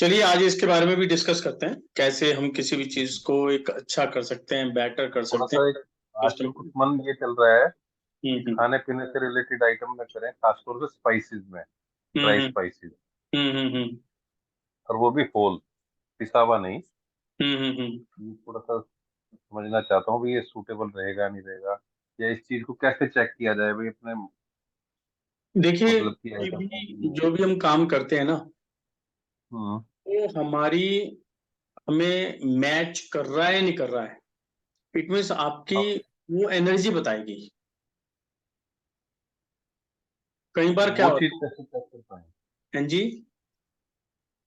चलिए आज इसके बारे में भी डिस्कस करते हैं, कैसे हम किसी भी चीज को एक अच्छा कर सकते हैं, बेटर कर थोड़ा सकते सा हैं एक सिस्टम आजकल को। कुछ मन ये चल रहा है हम्म कि हम्म खाने पीने से रिलेटेड आइटम में करें, खासतौर से स्पाइसेस में, ड्राई हम्म स्पाइसेस, हम्म और वो भी होल, पिसा हुआ नहीं। हम्म। ये थोड़ा सा समझना चाहता हूँ भी ये सूटेबल रहेगा नहीं रहेगा, या इस चीज को कैसे चेक किया जाए भाई अपने देखिए, मतलब की कोई आइटम भी जो भी हम काम करते हैं ना, हम्म वो हमारी हमें मैच कर रहा है नहीं कर रहा है, इट मीन्स आपकी अब वो एनर्जी बताएगी। कई बार क्या वो चीज होता कैसे चेक कर पाए, है जी,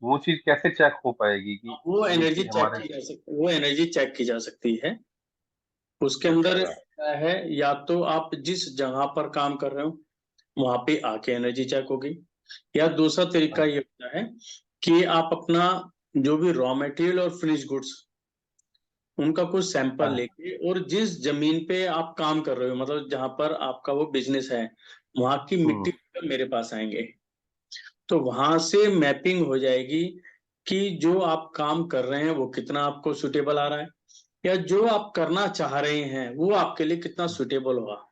वो चीज कैसे चेक हो पाएगी कि वो ये एनर्जी चीज चेक हमारे। की जा सकती, वो एनर्जी चेक की जा सकती है। उसके अंदर अच्छा। क्या है, या तो आप जिस जगह पर काम कर रहे हो वहां पे आके एनर्जी चेक होगी, या दूसरा तरीका हाँ ये होता है कि आप अपना जो भी रॉ मटेरियल और फिनिश गुड्स उनका कुछ सैंपल हाँ। लेके, और जिस जमीन पे आप काम कर रहे हो, मतलब जहां पर आपका वो बिजनेस है, वहां की हम्म मिट्टी मेरे पास आएंगे। तो वहां से मैपिंग हो जाएगी कि जो आप काम कर रहे हैं वो कितना आपको सुटेबल आ रहा है, या जो आप करना चाह रहे हैं वो आपके लिए कितना सुटेबल होगा।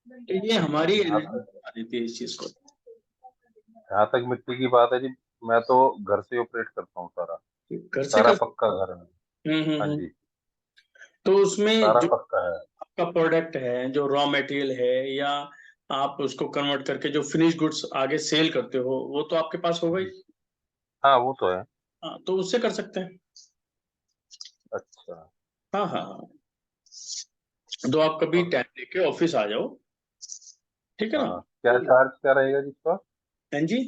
तो ये हमारी जहाँ एनर्जी तक बता देती है इस चीज को। जहाँ तक मिट्टी की बात है जी, मैं तो घर से ऑपरेट करता हूँ सारा। घर से सारा कर पक्का घर है। हाँ हम्म। जी। तो उसमें सारा जो पक्का है। आपका प्रोडक्ट है, जो रॉ मटेरियल है, या आप उसको कन्वर्ट करके जो फिनिश गुड्स आगे सेल करते हो, वो तो आपके पास होगा ही। जी। हाँ वो तो है। हाँ, तो उससे कर सकते हैं। अच्छा। हाँ हाँ हाँ। तो आप कभी और टाइम लेके ऑफिस आ जाओ, ठीक है ना। हाँ, क्या चार्ज क्या रहेगा जिसका? हाँ जी,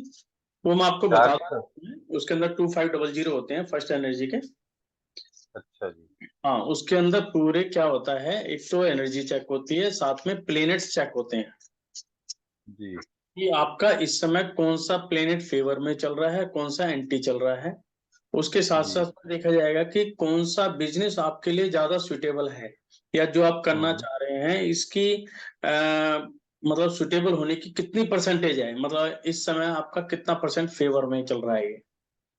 वो मैं आपको बता चार्ज का। दूँ। उसके अंदर 2500 होते हैं फर्स्ट एनर्जी के। अच्छा जी। हाँ, उसके अंदर पूरे क्या होता है, एक तो एनर्जी चेक होती है, साथ में प्लेनेट्स चेक होते हैं जी। कि आपका इस समय कौन सा प्लेनेट फेवर में चल रहा है, कौन सा एंटी चल रहा है। उसके साथ जी। साथ देखा जाएगा कि कौन सा बिजनेस आपके लिए ज्यादा सुटेबल है, या जो आप करना हम्म। चाह रहे हैं इसकी मतलब सुटेबल होने की कितनी परसेंटेज है, मतलब इस समय आपका कितना परसेंट फेवर में चल रहा है।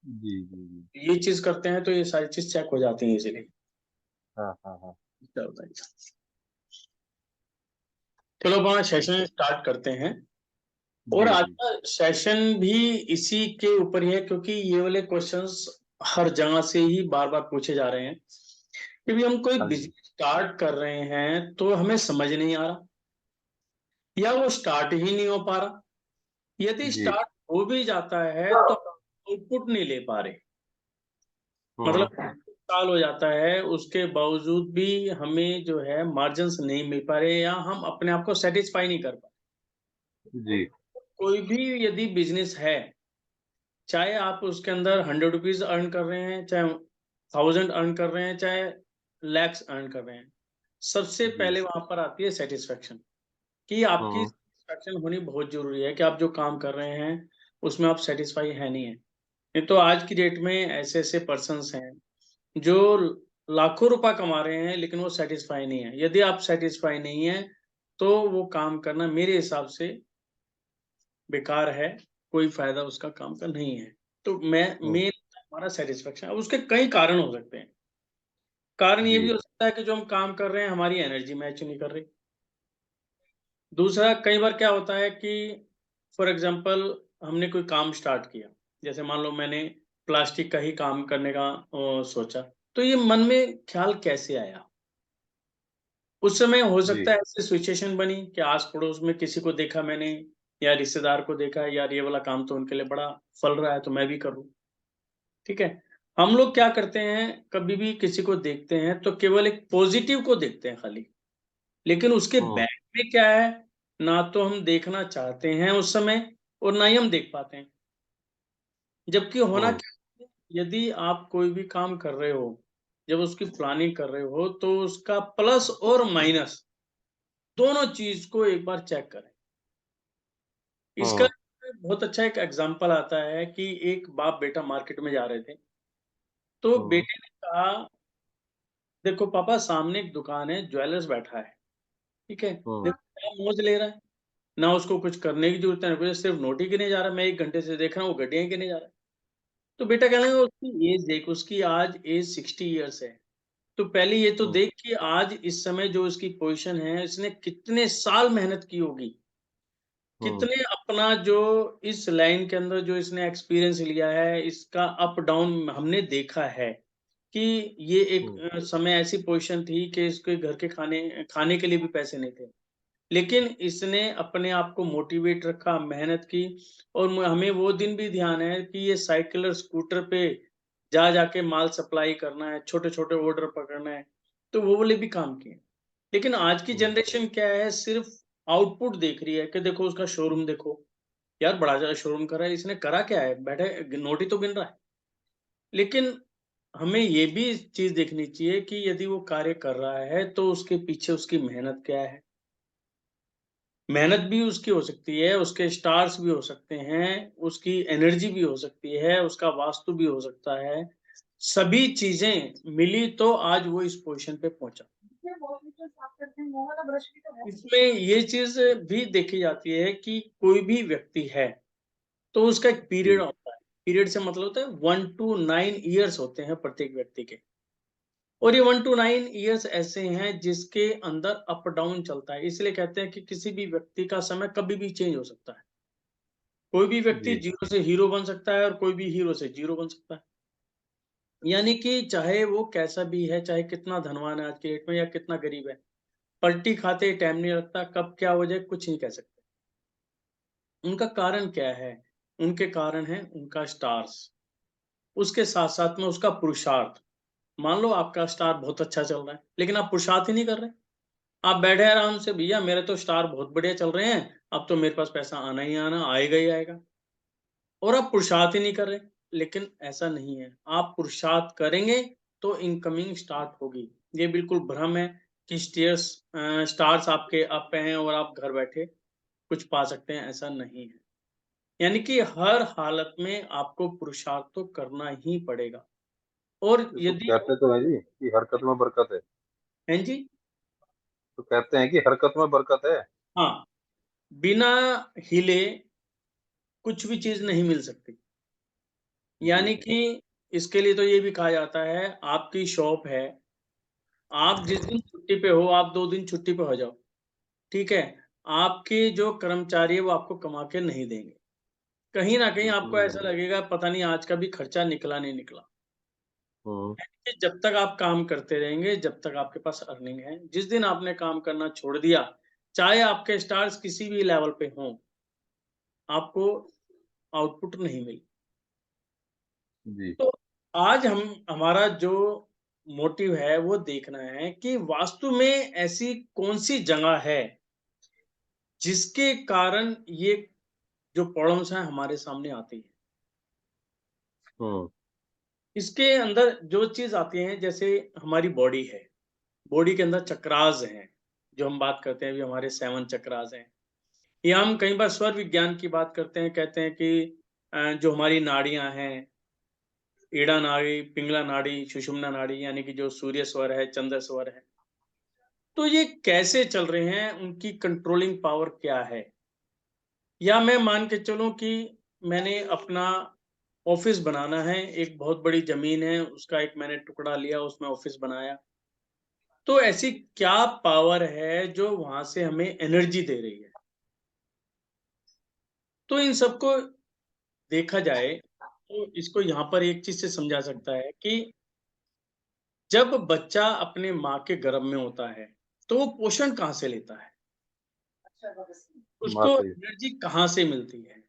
जी जी जी। ये चीज करते हैं तो ये सारी चीज चेक हो जाती है इजीली। हाँ हाँ हाँ। चलो अपना ठीक सेशन है। स्टार्ट करते हैं। और जी आज जी। का सेशन भी इसी के ऊपर ही है, क्योंकि ये वाले क्वेश्चंस हर जगह से ही बार बार पूछे जा रहे हैं कि भी हम कोई हाँ जी। बिजनेस स्टार्ट कर रहे हैं तो हमें समझ नहीं आ रहा, या वो स्टार्ट ही नहीं हो पा रहा, यदि जी। स्टार्ट हो भी जाता है तो आउटपुट नहीं ले पा रहे। मतलब हम्म। साल हो जाता है उसके बावजूद भी हमें जो है मार्जिन्स नहीं मिल पा रहे, या हम अपने आप को सेटिस्फाई नहीं कर पा जी। रहे। कोई भी यदि बिजनेस है, चाहे आप उसके अंदर 100 रुपीज अर्न कर रहे हैं, चाहे 1000 अर्न कर रहे हैं, चाहे लैक्स अर्न कर रहे हैं, सबसे जी। पहले वहां पर आती है सेटिस्फेक्शन। कि आपकी हम्म। सेटिस्फेक्शन होनी बहुत जरूरी है कि आप जो काम कर रहे हैं उसमें आप सेटिस्फाई है नहीं है। नहीं तो आज की डेट में ऐसे ऐसे पर्सन्स हैं जो लाखों रुपए कमा रहे हैं लेकिन वो सेटिस्फाई नहीं है। यदि आप सेटिस्फाई नहीं है तो वो काम करना मेरे हिसाब से बेकार है, कोई फायदा उसका काम का नहीं है। तो मैं हम्म। मेन हमारा सेटिस्फेक्शन, अब उसके कई कारण हो सकते हैं। कारण ये भी जी। हो सकता है कि जो हम काम कर रहे हैं हमारी एनर्जी मैच नहीं कर रही। दूसरा, कई बार क्या होता है कि फॉर एग्जांपल हमने कोई काम स्टार्ट किया, जैसे मान लो मैंने प्लास्टिक का ही काम करने का सोचा, तो ये मन में ख्याल कैसे आया। उस समय हो सकता जी। है ऐसी सिचुएशन बनी कि आस पड़ोस में किसी को देखा मैंने, या रिश्तेदार को देखा, यार ये वाला काम तो उनके लिए बड़ा फल रहा है तो मैं भी करूँ। ठीक है। हम लोग क्या करते हैं, कभी भी किसी को देखते हैं तो केवल एक पॉजिटिव को देखते हैं खाली, लेकिन उसके हम्म। बैक में क्या है ना तो हम देखना चाहते हैं उस समय, और ना ही हम देख पाते हैं। जबकि होना हम्म। क्या है, यदि आप कोई भी काम कर रहे हो, जब उसकी प्लानिंग कर रहे हो तो उसका प्लस और माइनस दोनों चीज को एक बार चेक करें। इसका हम्म। बहुत अच्छा एक एग्जांपल आता है कि एक बाप बेटा मार्केट में जा रहे थे, तो हम्म। बेटे ने कहा, देखो पापा सामने एक दुकान है, ज्वेलर्स बैठा है, ठीक है, हम्म। देखो क्या मौज ले रहा है, ना उसको कुछ करने की जरूरत है ना कुछ, सिर्फ नोट ही गिने जा रहा है, मैं 1 घंटे से देख रहा हूँ वो घटिया ही गिने जा रहा है। तो बेटा कह लेंगे उसकी एज देख, उसकी आज एज 60 ईयर्स है। तो पहले ये तो हम्म, देख कि आज इस समय जो इसकी पोज़ीशन है, इसने कितने साल मेहनत की होगी। हम्म, कितने अपना जो इस लाइन के अंदर जो इसने एक्सपीरियंस लिया है, इसका अप डाउन हमने देखा है, कि ये एक हम्म, समय ऐसी पोज़ीशन थी कि इसके घर के खाने खाने के लिए भी पैसे नहीं थे। लेकिन इसने अपने आप को मोटिवेट रखा, मेहनत की और म हमें वो दिन भी ध्यान है कि ये साइकिल और स्कूटर पे जा-जा के माल सप्लाई करना है, छोटे-छोटे ऑर्डर पकड़ना है, तो वो वाले भी काम किए। लेकिन आज की हम्म, जनरेशन क्या है, सिर्फ़ आउटपुट देख रही है कि देखो उसका शोरूम देखो, यार बड़ा ज़्यादा शोरूम करा है, इसने करा क्या है? बैठे नोट ही तो गिन रहा है। लेकिन हमें ये भी चीज़ देखनी चाहिए कि यदि वो कार्य कर रहा है, तो उसके पीछे उसकी मेहनत क्या है? मेहनत भी उसकी हो सकती है, उसके स्टार्स भी हो सकते हैं, उसकी एनर्जी भी हो सकती है, उसका वास्तु भी हो सकता है। सभी चीज़ें मिली तो आज वो इस पोज़ीशन पे पहुँचा। इसमें ये चीज़ भी देखी जाती है कि कोई भी व्यक्ति है, तो उसका एक पीरियड जी, होता है। पीरियड से मतलब होता है 1 टू 9 इयर्स होते हैं प्रत्येक व्यक्ति के। और ये 1 टू 9 इयर्स ऐसे हैं जिसके अंदर अप डाउन चलता है। इसलिए कहते हैं कि किसी भी व्यक्ति का समय कभी भी चेंज हो सकता है। कोई भी व्यक्ति जी, 0 से हीरो बन सकता है और कोई भी हीरो से ज़ीरो बन सकता है। यानी कि चाहे वो कैसा भी है, चाहे कितना धनवान है आज की डेट में या कितना गरीब है, पलटी खाते टाइम नहीं लगता, कब क्या हो जाए कुछ नहीं कह सकते। उनका कारण क्या है? उनके कारण है उनका स्टार्स, उसके साथ-साथ में उसका पुरुषार्थ। मान लो आपका स्टार बहुत अच्छा चल रहा है, लेकिन आप पुरुषार्थ ही नहीं कर रहे। आप बैठे हैं आराम से, भैया मेरे तो स्टार बहुत बढ़िया चल रहे हैं, अब तो मेरे पास पैसा आना ही आना, आएगा ही आएगा। और आप पुरुषार्थ ही नहीं कर रहे। लेकिन ऐसा नहीं है, आप पुरुषार्थ करेंगे तो इनकमिंग स्टार्ट होगी। ये बिल्कुल भ्रम है कि स्टार्स आपके अप हैं और आप घर बैठे कुछ पा सकते हैं, ऐसा नहीं है। यानी कि हर हालत में आपको पुरुषार्थ तो करना ही पड़ेगा। और इसको यदि कहते तो है जी कि हरकत में बरकत है। हैं जी? तो कहते हैं कि हरकत में बरकत है। हाँ, बिना हिले कुछ भी चीज़ नहीं मिल सकती। जी, यानी कि इसके लिए तो ये भी कहा जाता है, आपकी शॉप है, आप जिस दिन छुट्टी पे हो, आप 2 दिन छुट्टी पे हो जाओ, ठीक है? आपके जो कर्मचारी है, वो आपको कमा के नहीं देंगे। कहीं न कहीं बिल्कुल आपको नहीं ऐसा देंगे। लगेगा, पता नहीं आज का भी खर्चा निकला नहीं निकला। हम्म, कि जब तक आप काम करते रहेंगे, जब तक आपके पास अर्निंग है, जिस दिन आपने काम करना छोड़ दिया, चाहे आपके स्टार्स किसी भी लेवल पे हों, आपको आउटपुट नहीं मिली। जी, तो आज हम हमारा जो मोटिव है वो देखना है कि वास्तु में ऐसी कौन-सी जगह है, जिसके कारण ये जो प्रॉब्लम्स हैं हमारे सामने आती हैं। हम्म, इसके अंदर जो चीज़ आती है जैसे हमारी बॉडी है, बॉडी के अंदर चक्रास हैं, जो हम बात करते हैं अभी हमारे 7 चक्रास हैं। या हम कई बार स्वर विज्ञान की बात करते हैं, कहते हैं कि जो हमारी नाड़ियाँ हैं, ईड़ा नाड़ी, पिंगला नाड़ी, सुषुम्ना नाड़ी यानी कि जो सूर्य स्वर है, चंद्र स्वर है। तो ये कैसे चल रहे हैं, उनकी कंट्रोलिंग पावर क्या है? या मैं मान के चलूँ कि मैंने अपना ऑफ़िस बनाना है, एक बहुत बड़ी ज़मीन है, उसका एक मैंने टुकड़ा लिया, उसमें ऑफ़िस बनाया। तो ऐसी क्या पावर है जो वहाँ से हमें एनर्जी दे रही है? तो इन सबको देखा जाए, तो इसको यहाँ पर एक चीज़ से समझा सकता है कि जब बच्चा अपने माँ के गर्भ में होता है, तो वो पोषण कहाँ से लेता है? माँ उसको से। एनर्जी कहाँ से मिलती है?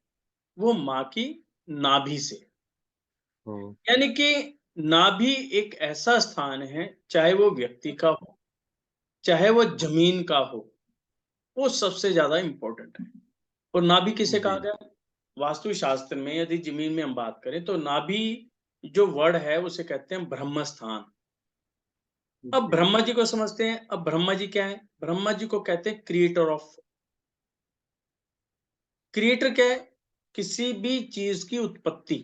वो माँ की नाभि से। हम्म, यानी कि नाभि एक ऐसा स्थान है, चाहे वो व्यक्ति का हो, चाहे वो ज़मीन का हो, वो सबसे ज़्यादा इम्पोर्टेंट है। और नाभि किसे कहा जी, गया है? वास्तुशास्त्र में यदि ज़मीन में हम बात करें तो नाभि जो वर्ड है उसे कहते हैं ब्रह्म स्थान। अब जी, ब्रह्मा जी को समझते हैं, अब ब्रह्मा जी क्या है? ब्रह्मा जी को कहते हैं क्रिएटर क्या है? किसी भी चीज़ की उत्पत्ति।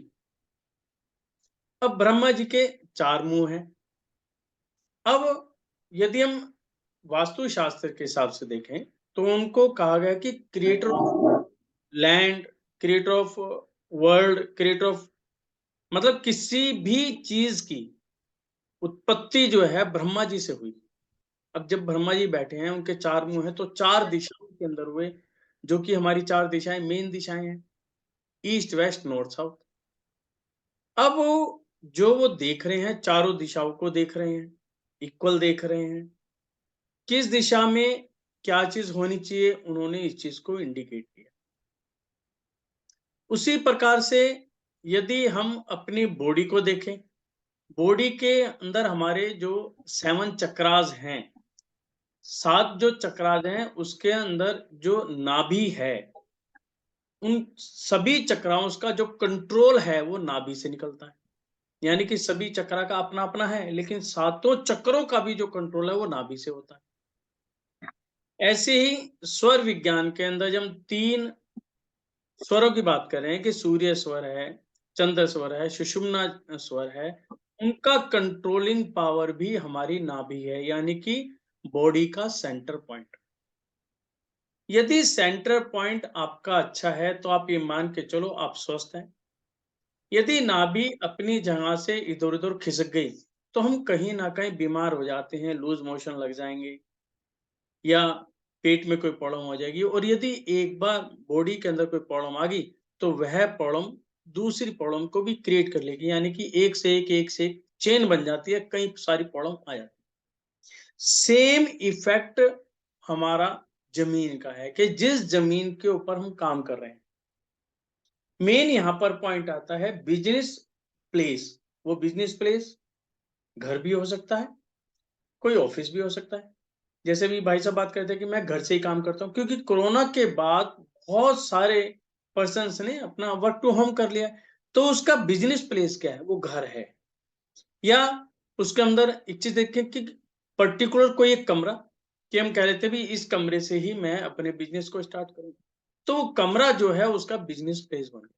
अब ब्रह्मा जी के 4 मुँह हैं। अब यदि हम वास्तुशास्त्र के हिसाब से देखें, तो उनको कहा गया कि creator of land, creator of world, creator of मतलब किसी भी चीज की उत्पत्ति जो है ब्रह्मा जी से हुई। अब जब ब्रह्मा जी बैठे हैं, उनके 4 मुँह हैं, तो 4 दिशाओं के अंदर हुए, जो कि हमारी 4 दिशाएँ मेन दिशाएँ हैं, ईस्ट, वेस्ट, नॉर्थ, साउथ। अब जो वो देख रहे हैं, चारों दिशाओं को देख रहे हैं, इक्वल देख रहे हैं। किस दिशा में क्या चीज़ होनी चाहिए, उन्होंने इस चीज़ को इंडिकेट किया। उसी प्रकार से यदि हम अपनी बॉडी को देखें, बॉडी के अंदर हमारे जो 7 चक्रास हैं, 7 जो चक्रास हैं, उसके अंदर जो नाभि है, उन सभी चक्राओं का जो कंट्रोल है, वो नाभि से निकलता है। यानी कि सभी चक्रा का अपना-अपना है, लेकिन सातों चक्रों का भी जो कंट्रोल है, वो नाभि से होता है। ऐसे ही स्वर विज्ञान के अंदर जब हम 3 स्वरों की बात कर रहे हैं कि सूर्य स्वर है, चंद्र स्वर है, सुषुम्ना स्वर है, उनका कंट्रोलिंग पावर भी हमारी नाभि है, यानी कि बॉडी का सेंटर पॉइंट। यदि सेंटर पॉइंट आपका अच्छा है, तो आप ये मान के चलो आप स्वस्थ हैं। यदि नाभि अपनी जगह से इधर-उधर खिसक गई, तो हम कहीं न कहीं बीमार हो जाते हैं, लूज़ मोशन लग जाएँगे या पेट में कोई प्रॉब्लम हो जाएगी, और यदि एक बार बॉडी के अंदर कोई प्रॉब्लम आ गई, तो वह प्रॉब्लम दूसरी प्रॉब्लम को भी क्रिएट कर लेगी, यानी कि एक से एक चेन बन जाती है, कई सारी प्रॉब्लम आ जाती है। सेम इफ़ेक्ट हमारा ज़मीन का है कि जिस ज़मीन के ऊपर हम काम कर रहे हैं। मेन यहाँ पर पॉइंट आता है बिज़नेस प्लेस। वो बिज़नेस प्लेस घर भी हो सकता है, कोई ऑफ़िस भी हो सकता है। जैसे अभी भाई साहब बात कर रहे थे कि मैं घर से ही काम करता हूँ, क्योंकि कोरोना के बाद बहुत सारे पर्सन्स ने अपना वर्क टू होम कर लिया है। तो उसका बिज़नेस प्लेस क्या है? वो घर है। या उसके अंदर एक चीज़ देखें कि पर्टिकुलर कोई एक कमरा, कि हम कह रहे थे भी इस कमरे से ही मैं अपने बिज़नेस को स्टार्ट करूँगा। तो वो कमरा जो है उसका बिज़नेस प्लेस बन गया।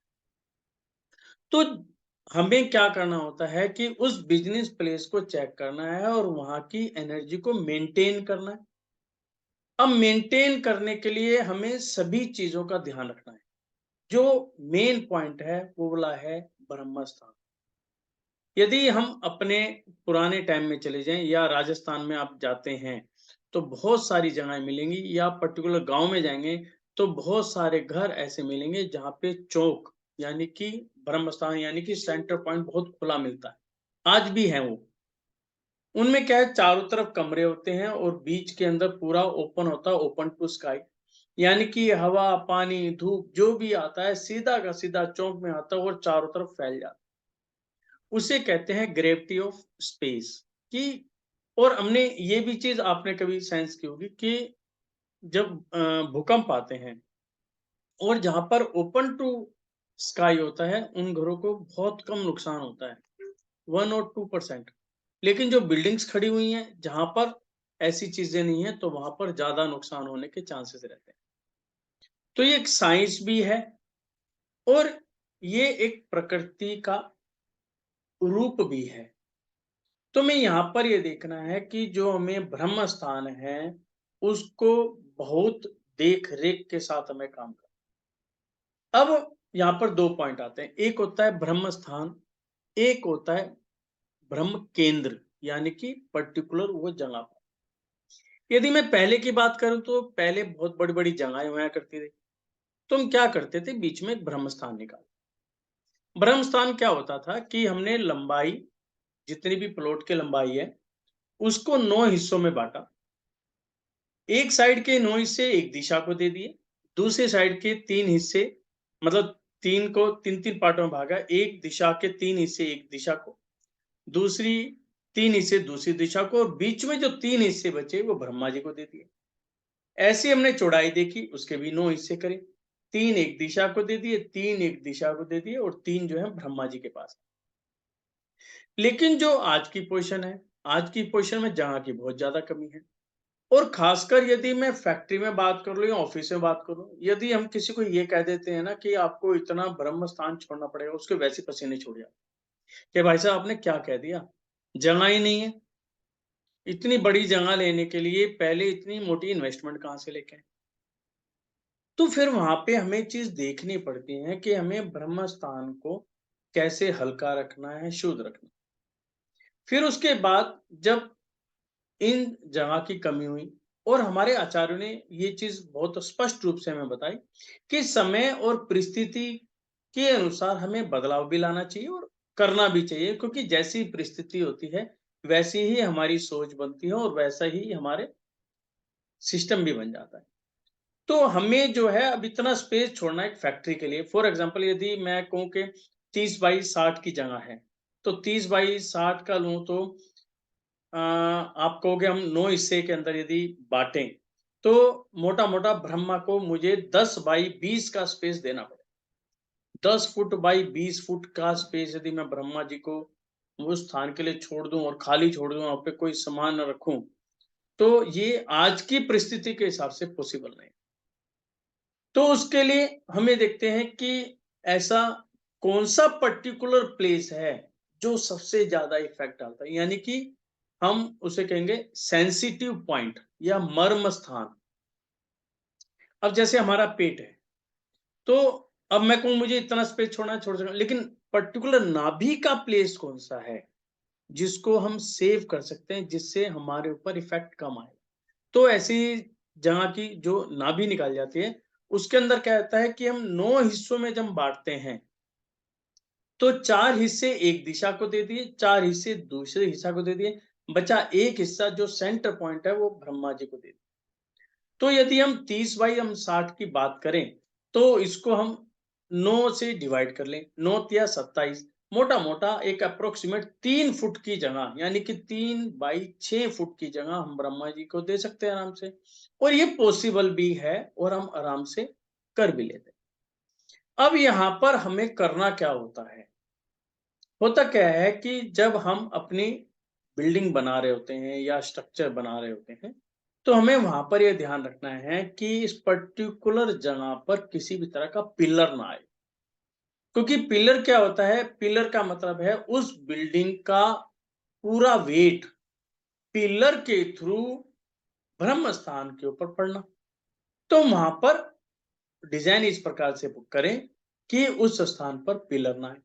तो हमें क्या करना होता है कि उस बिज़नेस प्लेस को चेक करना है और वहाँ की एनर्जी को मेंटेन करना है। अब मेंटेन करने के लिए हमें सभी चीज़ों का ध्यान रखना है। जो मेन पॉइंट है, वो वाला है ब्रह्म स्थान। यदि हम अपने पुराने टाइम में चले जाएँ या राजस्थान में आप जाते हैं, तो बहुत सारी जगहें मिलेंगी, या पर्टिकुलर गाँव में जाएँगे, तो बहुत सारे घर ऐसे मिलेंगे जहाँ पे चौक यानी कि ब्रह्म स्थान यानी कि सेंटर पॉइंट बहुत खुला मिलता है। आज भी हैं वो। उनमें क्या है, चारों तरफ कमरे होते हैं और बीच के अंदर पूरा ओपन होता है, ओपन टू स्काई। यानी कि हवा, पानी, धूप जो भी आता है सीधा का सीधा चौक में आता है और चारों तरफ फैल जाता है। उसे कहते हैं ग्रेविटी ऑफ स्पेस। कि और हमने ये भी चीज़ आपने कभी सेंस की होगी कि जब भूकंप आते हैं और जहाँ पर ओपन टू स्काई होता है, उन घरों को बहुत कम नुकसान होता है, 1 और 2%। लेकिन जो बिल्डिंग्स खड़ी हुई हैं, जहाँ पर ऐसी चीज़ें नहीं हैं, तो वहाँ पर ज़्यादा नुकसान होने के चांसेस रहते हैं। तो ये एक साइंस भी है और ये एक प्रकृति का रूप भी है। तो मैं यहाँ पर ये देखना है कि जो हमें ब्रह्म स्थान है, उसको बहुत देख-रेख के साथ हमें काम करना। अब यहाँ पर 2 पॉइंट आते हैं। एक होता है ब्रह्म स्थान, एक होता है ब्रह्म केंद्र, यानी कि पर्टिकुलर वो जगह। यदि मैं पहले की बात करूँ तो पहले बहुत बड़ी-बड़ी जगहें हुआ करती थी। तो हम क्या करते थे, बीच में एक ब्रह्म स्थान निकाला। ब्रह्म स्थान क्या होता था कि हमने लंबाई, जितनी भी प्लॉट की लंबाई है, उसको 9 हिस्सों में बाँटा। एक साइड के 9 हिस्से एक दिशा को दे दिए, दूसरे साइड के 3 हिस्से, मतलब 3 को 3-3 पार्टों में भागा, एक दिशा के 3 हिस्से एक दिशा को, दूसरी 3 हिस्से दूसरी दिशा को, और बीच में जो 3 हिस्से बचे वो ब्रह्मा जी को दे दिए। ऐसे हमने चौड़ाई देखी, उसके भी 9 हिस्से करे, 3 एक दिशा को दे दिए, 3 एक दिशा को दे दिए और 3 जो है ब्रह्मा जी के पास। लेकिन जो आज की पोज़ीशन है, आज की पोज़ीशन में जगह की बहुत ज़्यादा कमी है। और खासकर यदि मैं फैक्ट्री में बात कर लूँ या ऑफ़िस में बात करूँ, यदि हम किसी को ये कह देते हैं ना कि आपको इतना ब्रह्म स्थान छोड़ना पड़ेगा, उसके वैसे पसीने छूट जाते हैं कि भाई साहब आपने क्या कह दिया? जगह ही नहीं है। इतनी बड़ी जगह लेने के लिए पहले इतनी मोटी इन्वेस्टमेंट कहाँ से लेके आएँ? तो फिर वहाँ पे हमें चीज़ देखनी पड़ती है कि हमें ब्रह्म स्थान को कैसे हल्का रखना है, शुद्ध रखना। फिर उसके बाद जब इन जगह की कमी हुई और हमारे आचार्यों ने ये चीज बहुत स्पष्ट रूप से हमें बताई कि समय और परिस्थिति के अनुसार हमें बदलाव भी लाना चाहिए और करना भी चाहिए, क्योंकि जैसी परिस्थिति होती है वैसी ही हमारी सोच बनती है और वैसा ही हमारे सिस्टम भी बन जाता है। तो हमें जो है अब इतना स्पेस छोड़ना है एक फैक्ट्री के लिए। फॉर एग्जांपल यदि मैं कहूँ कि 30 बाई 60 की जगह है, तो 30 बाई 60 का लूँ तो आप कहोगे हम 9 हिस्से के अंदर यदि बांटें, तो मोटा-मोटा ब्रह्मा को मुझे 10 बाई 20 का स्पेस देना पड़ेगा। 10 फुट बाई 20 फुट का स्पेस यदि मैं ब्रह्मा जी को उस स्थान के लिए छोड़ दूँ और खाली छोड़ दूँ, वहाँ पे कोई सामान ना रखूँ, तो ये आज की परिस्थिति के हिसाब से पॉसिबल नहीं। तो उसके लिए हमें देखते हैं कि ऐसा कौन-सा पर्टिकुलर प्लेस है जो सबसे ज़्यादा इफ़ेक्ट डालता है, यानी कि हम उसे कहेंगे सेंसिटिव पॉइंट या मर्म स्थान। अब जैसे हमारा पेट है, तो अब मैं कहूँ मुझे इतना स्पेस छोड़ना है, छोड़ सकता हूँ, लेकिन पर्टिकुलर नाभि का प्लेस कौन-सा है, जिसको हम सेव कर सकते हैं, जिससे हमारे ऊपर इफ़ेक्ट कम आए। तो ऐसी जगह की जो नाभि निकाली जाती है, उसके अंदर क्या रहता है कि हम 9 हिस्सों में जब बाँटते हैं, तो 4 हिस्से एक दिशा को दे दिए, 4 हिस्से दूसरे हिस्सा को दे दिए, बचा एक हिस्सा जो सेंटर पॉइंट है वो ब्रह्मा जी को दे दिया। तो यदि हम 30 बाई हम 60 की बात करें, तो इसको हम 9 से डिवाइड कर लें, 9 तिया 27, मोटा-मोटा एक एप्रोक्सीमेट 3 फुट की जगह, यानी कि 3 बाई 6 फुट की जगह हम ब्रह्मा जी को दे सकते हैं आराम से, और ये पॉसिबल भी है और हम आराम से कर भी लेते हैं। अब यहाँ पर हमें करना क्या होता है? होता क्या है कि जब हम अपनी बिल्डिंग बना रहे होते हैं या स्ट्रक्चर बना रहे होते हैं, तो हमें वहां पर यह ध्यान रखना है कि इस पर्टिकुलर जगह पर किसी भी तरह का पिलर ना आए। क्योंकि पिलर क्या होता है, पिलर का मतलब है उस बिल्डिंग का पूरा वेट पिलर के थ्रू ब्रह्म स्थान के ऊपर पड़ना। तो वहां पर डिजाइन इस प्रकार से करें कि उस स्थान पर पिलर ना आए।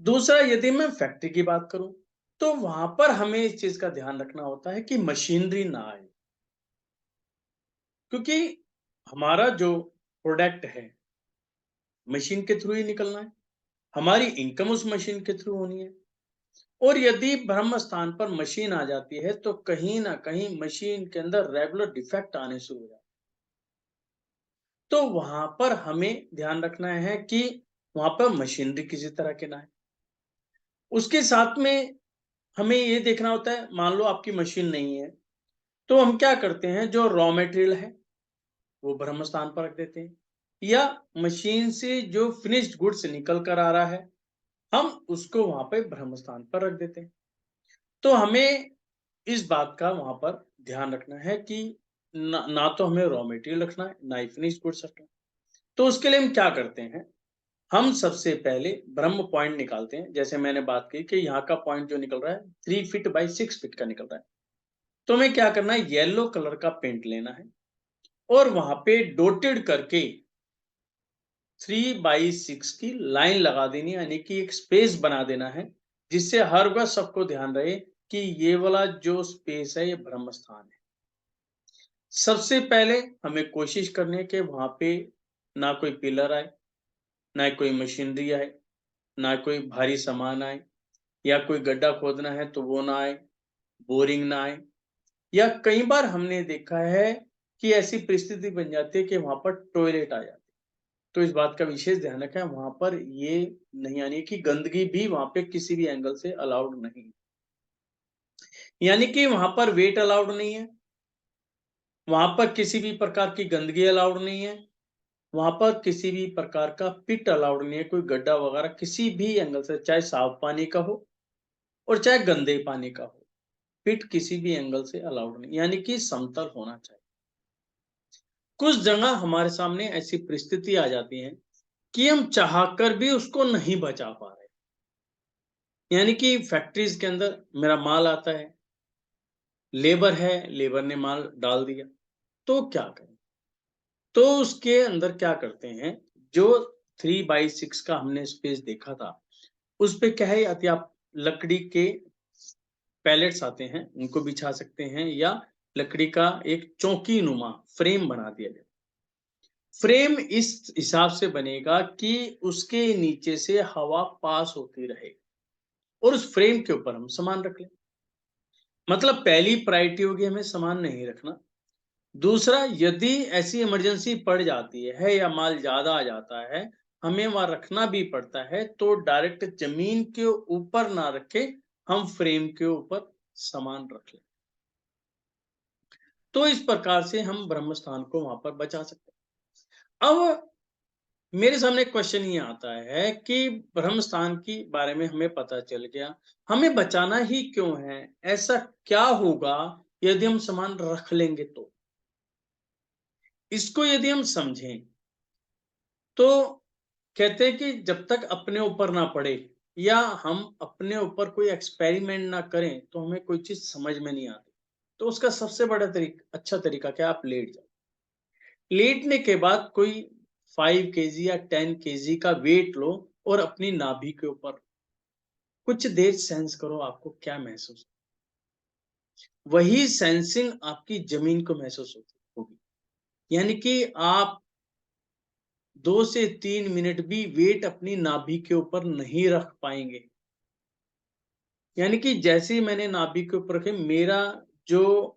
दूसरा, यदि मैं फैक्ट्री की बात करूं, तो वहां पर हमें इस चीज का ध्यान रखना होता है कि मशीनरी ना आए, क्योंकि हमारा जो प्रोडक्ट है मशीन के थ्रू ही निकलना है, हमारी इनकम उस मशीन के थ्रू होनी है। और यदि ब्रह्म स्थान पर मशीन आ जाती है, तो कहीं ना कहीं मशीन के अंदर रेगुलर डिफेक्ट आने शुरू हो जाते हैं। तो वहां पर हमें ध्यान रखना है कि वहां पर मशीनरी किसी तरह के ना है। उसके साथ में हमें ये देखना होता है, मान लो आपकी मशीन नहीं है, तो हम क्या करते हैं, जो रॉ मटेरियल है वो ब्रह्म स्थान पर रख देते हैं, या मशीन से जो फिनिश्ड गुड्स निकल कर आ रहा है हम उसको वहां पे ब्रह्म स्थान पर रख देते हैं। तो हमें इस बात का वहां पर ध्यान रखना है कि ना तो हमें रॉ मटेरियल रखना है, ना ही फिनिश्ड गुड्स रखना है। तो उसके लिए हम क्या करते हैं, हम सबसे पहले ब्रह्म पॉइंट निकालते हैं। जैसे मैंने बात की कि यहाँ का पॉइंट जो निकल रहा है 3 फीट बाई 6 फीट का निकल रहा है, तो हमें क्या करना है, येलो कलर का पेंट लेना है और वहां पे डोटेड करके 3/6 की लाइन लगा देनी है, यानी कि एक स्पेस बना देना है, जिससे हर वक्त सबको ध्यान रहे कि ये वाला जो स्पेस है ये ब्रह्म स्थान है। सबसे पहले हमें कोशिश करनी है कि वहां पे ना कोई पिलर आए, ना कोई मशीनरी आए, ना कोई भारी सामान आए, या कोई गड्ढा खोदना है तो वो ना आए, बोरिंग ना आए। या कई बार हमने देखा है कि ऐसी परिस्थिति बन जाती है कि वहां पर टॉयलेट आ जाती है, तो इस बात का विशेष ध्यान रखें, वहां पर ये नहीं आनी कि गंदगी भी वहां पे किसी भी एंगल से अलाउड नहीं, यानी कि वहां पर वेट अलाउड नहीं है, वहां पर किसी भी प्रकार की गंदगी अलाउड नहीं है, वहां पर किसी भी प्रकार का पिट अलाउड नहीं है, कोई गड्ढा वगैरह किसी भी एंगल से, चाहे साफ पानी का हो और चाहे गंदे पानी का हो, पिट किसी भी एंगल से अलाउड नहीं, यानी कि समतल होना चाहिए। कुछ जगह हमारे सामने ऐसी परिस्थिति आ जाती है कि हम चाहकर भी उसको नहीं बचा पा रहे, यानी कि फैक्ट्रीज के अंदर मेरा माल आता है, लेबर है, लेबर ने माल डाल दिया, तो क्या करें? तो उसके अंदर क्या करते हैं, जो 3x6 का हमने स्पेस देखा था, उस पे क्या है, या तो आप लकड़ी के पैलेट्स आते हैं उनको बिछा सकते हैं, या लकड़ी का एक चौकी नुमा फ्रेम बना दिया जाए। फ्रेम इस हिसाब से बनेगा कि उसके नीचे से हवा पास होती रहे और उस फ्रेम के ऊपर हम सामान रख लें। मतलब पहली प्रायोरिटी होगी हमें सामान नहीं रखना। दूसरा, यदि ऐसी इमरजेंसी पड़ जाती है या माल ज्यादा आ जाता है, हमें वहां रखना भी पड़ता है, तो डायरेक्ट जमीन के ऊपर ना रखे, हम फ्रेम के ऊपर सामान रख लें। तो इस प्रकार से हम ब्रह्म स्थान को वहां पर बचा सकते हैं। अब मेरे सामने क्वेश्चन ये आता है कि ब्रह्म स्थान के बारे में हमें पता चल गया, हमें बचाना ही क्यों है? ऐसा क्या होगा यदि हम सामान रख लेंगे तो? इसको यदि हम समझें तो कहते हैं कि जब तक अपने ऊपर ना पड़े या हम अपने ऊपर कोई एक्सपेरिमेंट ना करें तो हमें कोई चीज समझ में नहीं आती। तो उसका सबसे बड़ा तरीका, अच्छा तरीका क्या, आप लेट जाओ। लेटने के बाद कोई 5 kg या 10 kg का वेट लो और अपनी नाभि के ऊपर कुछ देर सेंस करो, आपको क्या महसूस, वही सेंसिंग आपकी जमीन को महसूस होगी। यानी कि आप 2 से 3 मिनट भी वेट अपनी नाभि के ऊपर नहीं रख पाएंगे। यानी कि जैसे ही मैंने नाभि के ऊपर रखे, मेरा जो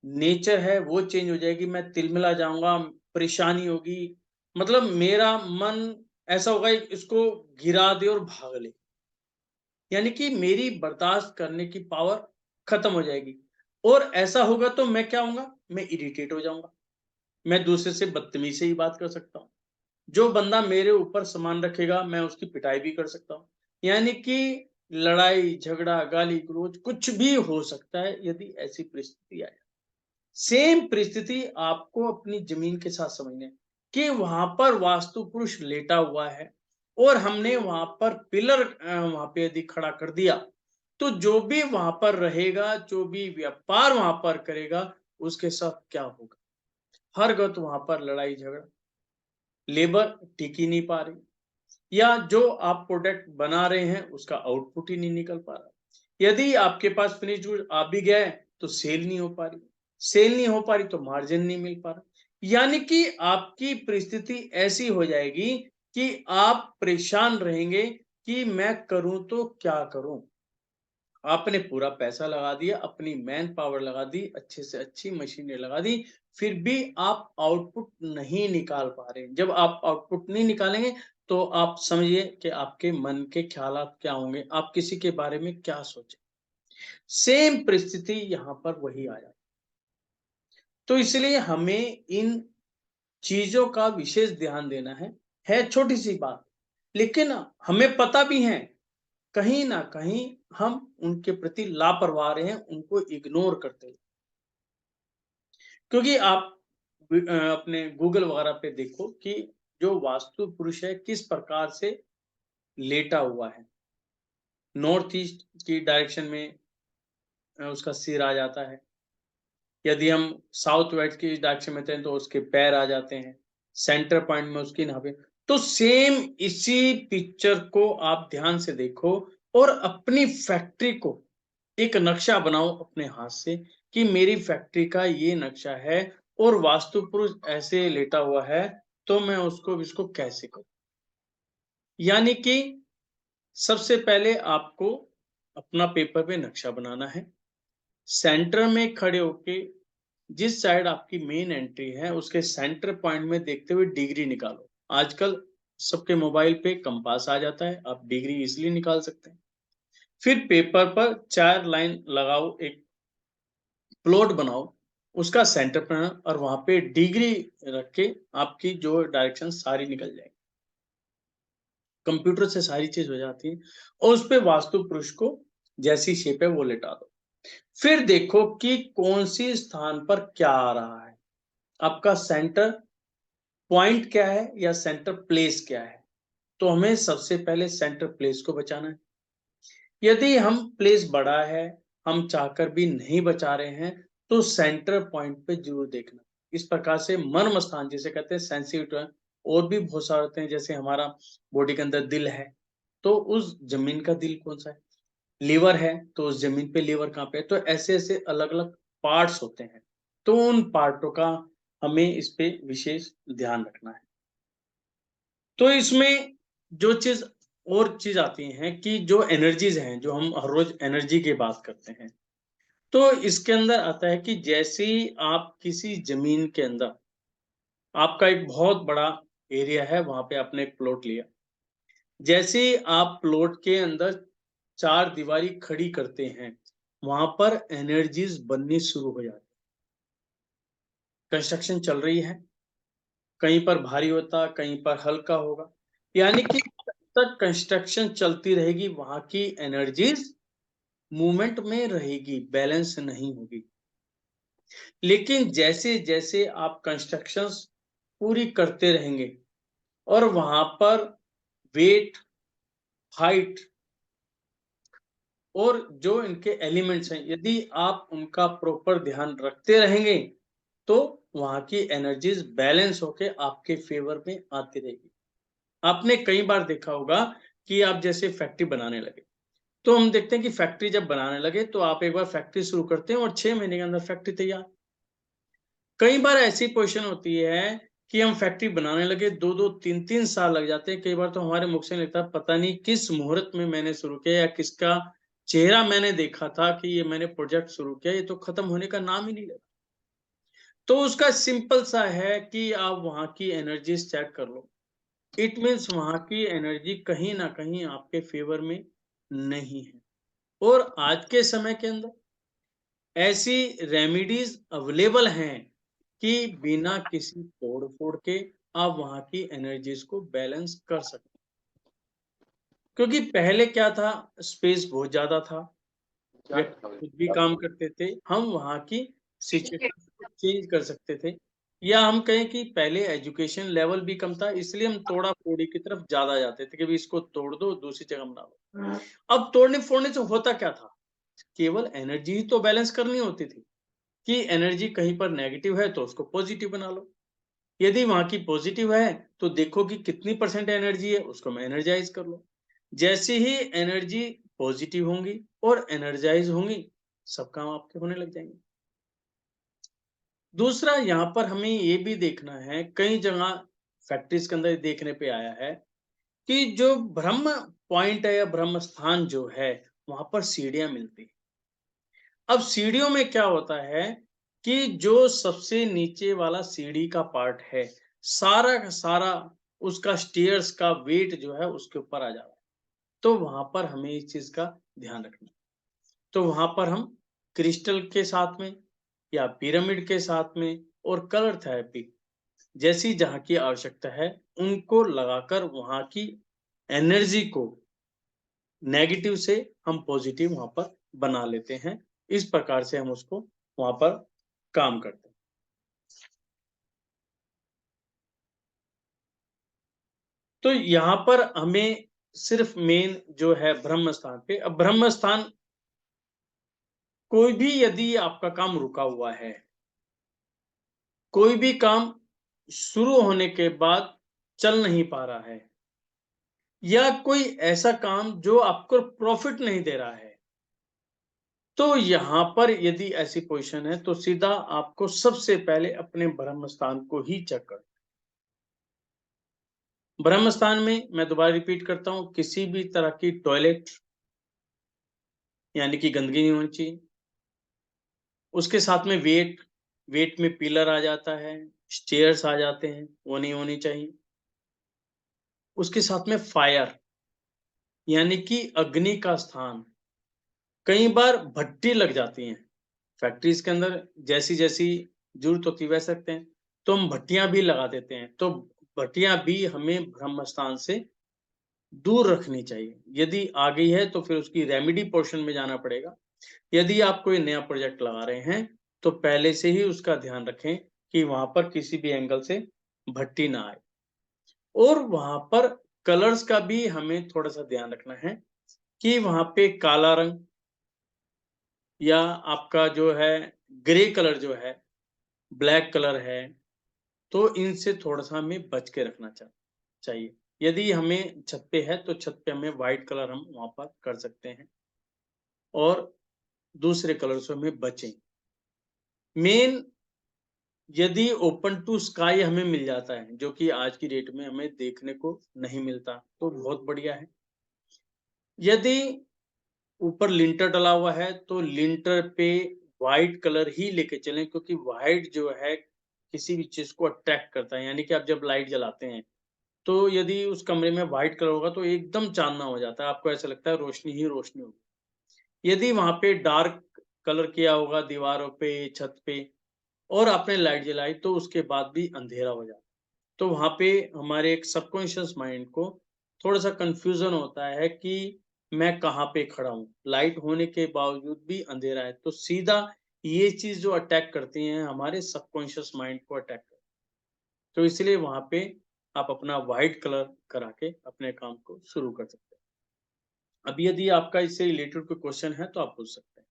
नेचर है वो चेंज हो जाएगी, मैं तिलमिला जाऊंगा, परेशानी होगी, मतलब मेरा मन ऐसा होगा इसको गिरा दे और भाग ले। यानी कि मेरी बर्दाश्त करने की पावर खत्म हो जाएगी। और ऐसा होगा तो मैं क्या होऊंगा, मैं इरिटेट हो जाऊंगा, मैं दूसरे से बदतमीजी से ही बात कर सकता हूँ। जो बंदा मेरे ऊपर सामान रखेगा मैं उसकी पिटाई भी कर सकता हूँ। यानी कि लड़ाई झगड़ा गाली गलौज कुछ भी हो सकता है यदि ऐसी परिस्थिति आए। सेम परिस्थिति आपको अपनी जमीन के साथ समझने, कि वहां पर वास्तु पुरुष लेटा हुआ है और हमने वहां पर पिलर वहां पे यदि खड़ा कर दिया, तो जो भी वहां पर रहेगा, जो भी व्यापार वहां पर करेगा, उसके साथ क्या होगा? हर वक्त वहां पर लड़ाई झगड़ा, लेबर टिक ही नहीं पा रही, या जो आप प्रोडक्ट बना रहे हैं उसका आउटपुट ही नहीं निकल पा रहा। यदि आपके पास फिनिश गुड आ भी गया है तो सेल नहीं हो पा रही, सेल नहीं हो पा रही तो मार्जिन नहीं मिल पा रहा। यानी कि आपकी परिस्थिति ऐसी हो जाएगी कि आप परेशान रहेंगे कि मैं करूं तो क्या करूं। आपने पूरा पैसा लगा दिया, अपनी मैन पावर लगा दी, अच्छे से अच्छी मशीनें लगा दी, फिर भी आप आउटपुट नहीं निकाल पा रहे। जब आप आउटपुट नहीं निकालेंगे तो आप समझिए कि आपके मन के ख्यालात क्या होंगे, आप किसी के बारे में क्या सोचें। सेम परिस्थिति यहां पर वही आ जाती। तो इसलिए हमें इन चीजों का विशेष ध्यान देना है छोटी सी बात, लेकिन हमें पता भी है कहीं ना कहीं हम उनके प्रति लापरवाह रहे हैं, उनको इग्नोर करते हैं। क्योंकि आप अपने गूगल वगैरह पे देखो कि जो वास्तु पुरुष है किस प्रकार से लेटा हुआ है। नॉर्थ ईस्ट की डायरेक्शन में उसका सिर आ जाता है, यदि हम साउथ वेस्ट की डायरेक्शन में थे तो उसके पैर आ जाते हैं, सेंटर पॉइंट में उसकी नाभि। तो सेम इसी पिक्चर को आप ध्यान से देखो और अपनी फैक्ट्री को एक नक्शा बनाओ अपने हाथ से कि मेरी फैक्ट्री का ये नक्शा है और वास्तु पुरुष ऐसे लेटा हुआ है, तो मैं उसको इसको कैसे करूं। यानी कि सबसे पहले आपको अपना पेपर पे नक्शा बनाना है, सेंटर में खड़े होके जिस साइड आपकी मेन एंट्री है उसके सेंटर पॉइंट में देखते हुए डिग्री निकालो। आजकल सबके मोबाइल पे कंपास आ जाता है, आप डिग्री इजिली निकाल सकते हैं। फिर पेपर पर 4 लाइन लगाओ, एक प्लॉट बनाओ, उसका सेंटर पर और वहां पे डिग्री रख के आपकी जो डायरेक्शन सारी निकल जाएगी। कंप्यूटर से सारी चीज हो जाती है और उस पे वास्तु पुरुष को जैसी शेप है वो लेटा दो। फिर देखो कि कौन सी स्थान पर क्या आ रहा है, आपका सेंटर पॉइंट क्या है या सेंटर प्लेस क्या है। तो हमें सबसे पहले सेंटर प्लेस को बचाना है। यदि हम प्लेस बड़ा है, हम चाहकर भी नहीं बचा रहे हैं, तो सेंटर पॉइंट पे जरूर देखना। इस प्रकार से मर्म स्थान जिसे कहते हैं सेंसिटिव और भी बहुत सारे होते हैं, जैसे हमारा बॉडी के अंदर दिल है, तो उस जमीन का दिल कौन सा है? लीवर है, तो उस जमीन पे लीवर कहाँ पे है? तो ऐसे ऐसे अलग अलग पार्ट्स होते हैं, तो उन पार्टों का हमें इस पे विशेष ध्यान रखना है। तो इसमें जो चीज और चीज आती है कि जो एनर्जीज हैं, जो हम हर रोज एनर्जी की बात करते हैं, तो इसके अंदर आता है कि जैसे ही आप किसी जमीन के अंदर, आपका एक बहुत बड़ा एरिया है, वहां पे आपने एक प्लॉट लिया, जैसे ही आप प्लॉट के अंदर चार दीवारी खड़ी करते हैं, वहां पर एनर्जीज बननी शुरू हो जाती है। कंस्ट्रक्शन चल रही है, कहीं पर भारी होता, कहीं पर हल्का होगा, यानी कि जब तक कंस्ट्रक्शन चलती रहेगी, वहां की एनर्जीज मूवमेंट में रहेगी, बैलेंस नहीं होगी। लेकिन जैसे जैसे आप कंस्ट्रक्शंस पूरी करते रहेंगे और वहां पर वेट, हाइट और जो इनके एलिमेंट्स हैं, यदि आप उनका प्रॉपर ध्यान रखते रहेंगे, तो वहां की एनर्जीज बैलेंस होके आपके फेवर में आती रहेगी। आपने कई बार देखा होगा कि आप जैसे फैक्ट्री बनाने लगे, तो हम देखते हैं कि फैक्ट्री जब बनाने लगे, तो आप एक बार फैक्ट्री शुरू करते हैं और 6 महीने के अंदर फैक्ट्री तैयार। कई बार ऐसी पोजीशन होती है कि हम फैक्ट्री बनाने लगे, 2-2 3-3 साल लग जाते हैं। कई बार तो हमारे मुख से निकलता है, पता नहीं किस मुहूर्त में मैंने शुरू किया या किसका चेहरा मैंने देखा था कि ये मैंने प्रोजेक्ट शुरू किया, ये तो खत्म होने का नाम ही नहीं लेता। तो उसका सिंपल सा है कि आप वहां की एनर्जी सेट कर लो। इट मीन्स वहां की एनर्जी कहीं ना कहीं आपके फेवर में नहीं है। और आज के समय के अंदर ऐसी रेमेडीज अवेलेबल हैं कि बिना किसी तोड़ फोड़ के आप वहां की एनर्जीज को बैलेंस कर सकते हैं। क्योंकि पहले क्या था, स्पेस बहुत ज्यादा था, व्यक्ति खुद भी काम करते थे, हम वहां की सिचुएशन को चेंज कर सकते थे। या हम कहें कि पहले एजुकेशन लेवल भी कम था, इसलिए हम तोड़ा फोड़ी की तरफ ज्यादा जाते थे कि भी इसको तोड़ दो, दूसरी जगह बना लो। अब तोड़ने फोड़ने से होता क्या था, केवल एनर्जी ही तो बैलेंस करनी होती थी कि एनर्जी कहीं पर नेगेटिव है तो उसको पॉजिटिव बना लो। यदि वहां की पॉजिटिव है तो देखो कि कितनी परसेंट एनर्जी है, उसको मैं एनर्जाइज कर लो। जैसे ही एनर्जी पॉजिटिव होंगी और एनर्जाइज होंगी, सब काम आपके होने लग जाएंगे। दूसरा, यहाँ पर हमें ये भी देखना है, कई जगह फैक्ट्रीज के अंदर देखने पे आया है कि जो ब्रह्म पॉइंट है या ब्रह्म स्थान जो है, वहां पर सीढ़ियां मिलती है। अब सीढ़ियों में क्या होता है कि जो सबसे नीचे वाला सीढ़ी का पार्ट है, सारा का सारा उसका स्टेयर्स का वेट जो है उसके ऊपर आ जा रहा है। तो वहां पर हमें इस चीज का ध्यान रखना है। तो वहां पर हम क्रिस्टल के साथ में या पिरामिड के साथ में और कलर थेरेपी जैसी जहां की आवश्यकता है, उनको लगाकर वहां की एनर्जी को नेगेटिव से हम पॉजिटिव वहां पर बना लेते हैं। इस प्रकार से हम उसको वहां पर काम करते हैं। तो यहाँ पर हमें सिर्फ मेन जो है ब्रह्म स्थान पे, अब ब्रह्म स्थान कोई भी यदि आपका काम रुका हुआ है, कोई भी काम शुरू होने के बाद चल नहीं पा रहा है, या कोई ऐसा काम जो आपको प्रॉफिट नहीं दे रहा है, तो यहां पर यदि ऐसी पोजीशन है तो सीधा आपको सबसे पहले अपने ब्रह्म स्थान को ही चेक कर। ब्रह्म स्थान में मैं दोबारा रिपीट करता हूं, किसी भी तरह की टॉयलेट यानी कि गंदगी नहीं होनी चाहिए। उसके साथ में वेट, वेट में पिलर आ जाता है, स्टेयर्स आ जाते हैं, वो नहीं होनी चाहिए। उसके साथ में फायर यानी कि अग्नि का स्थान। कई बार भट्टी लग जाती हैं फैक्ट्रीज के अंदर, जैसी जैसी जरूरत होती है वैसे रखते हैं, तो हम भट्टियां भी लगा देते हैं। तो भट्टियां भी हमें ब्रह्म स्थान से दूर रखनी चाहिए। यदि आ गई है तो फिर उसकी रेमेडी पोर्शन में जाना पड़ेगा। यदि आप कोई नया प्रोजेक्ट लगा रहे हैं, तो पहले से ही उसका ध्यान रखें कि वहां पर किसी भी एंगल से भट्टी ना आए। और वहां पर कलर्स का भी हमें थोड़ा सा ध्यान रखना है कि वहां पे काला रंग या आपका जो है ग्रे कलर जो है, ब्लैक कलर है, तो इनसे थोड़ा-सा हमें बच के रखना चाहिए। यदि हमें छत पे है, तो छत पे हमें व्हाइट कलर हम वहाँ पर कर सकते हैं और दूसरे कलर से हमें बचें। मेन यदि ओपन टू स्काई हमें मिल जाता है, जो कि आज की डेट में हमें देखने को नहीं मिलता, तो बहुत बढ़िया है। यदि ऊपर लिंटर डला हुआ है, तो लिंटर पे व्हाइट कलर ही लेके चलें, क्योंकि व्हाइट जो है किसी भी चीज़ को अट्रैक्ट करता है। यानी कि आप जब लाइट जलाते हैं, तो यदि उस कमरे में व्हाइट कलर होगा तो एकदम चाँदना हो जाता है, आपको ऐसा लगता है रोशनी ही रोशनी होगी। यदि वहाँ पे डार्क कलर किया होगा दीवारों पे, छत पे और आपने लाइट जलाई, तो उसके बाद भी अंधेरा हो जाता है। तो वहाँ पे हमारे एक सबकॉन्शियस माइंड को थोड़ा-सा कन्फ्यूज़न होता है कि मैं कहाँ पे खड़ा हूँ? लाइट होने के बावजूद भी अंधेरा है, तो सीधा ये चीज़ जो अटैक करती हैं, हमारे सबकॉन्शियस माइंड को अटैक करती है। तो इसलिए वहाँ पे आप अपना व्हाइट कलर करा के अपने काम को शुरू कर सकते हैं। अब यदि आपका इससे रिलेटेड कोई क्वेश्चन है, तो आप पूछ सकते हैं।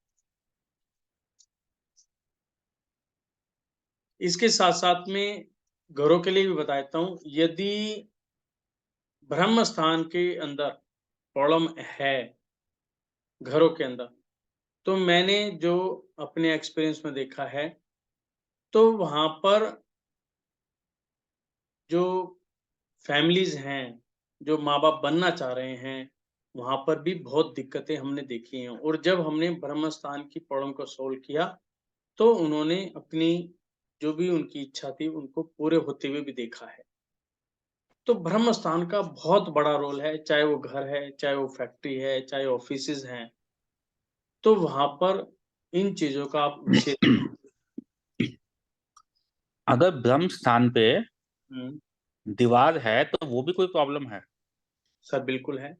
इसके साथ-साथ में घरों के लिए भी बता देता हूँ, यदि ब्रह्म स्थान के अंदर प्रॉब्लम है, घरों के अंदर, तो मैंने जो अपने एक्सपीरियंस में देखा है, तो वहाँ पर जो फैमिलीज़ हैं, जो माँ-बाप बनना चाह रहे हैं, वहाँ पर भी बहुत दिक्कतें हमने देखी हैं और जब हमने ब्रह्म स्थान की प्रॉब्लम को सॉल्व किया, तो उन्होंने अपनी जो भी उनकी इच्छा थी, उनको पूरे होते हुए भी देखा है। तो ब्रह्म स्थान का बहुत बड़ा रोल है, चाहे वो घर है, चाहे वो फैक्ट्री है, चाहे ऑफ़िसेज़ हैं, तो वहाँ पर इन चीज़ों का आप विशेष अगर ब्रह्म स्थान पे हुँ, दीवार है तो वो भी कोई प्रॉब्लम है? सर बिल्कुल है।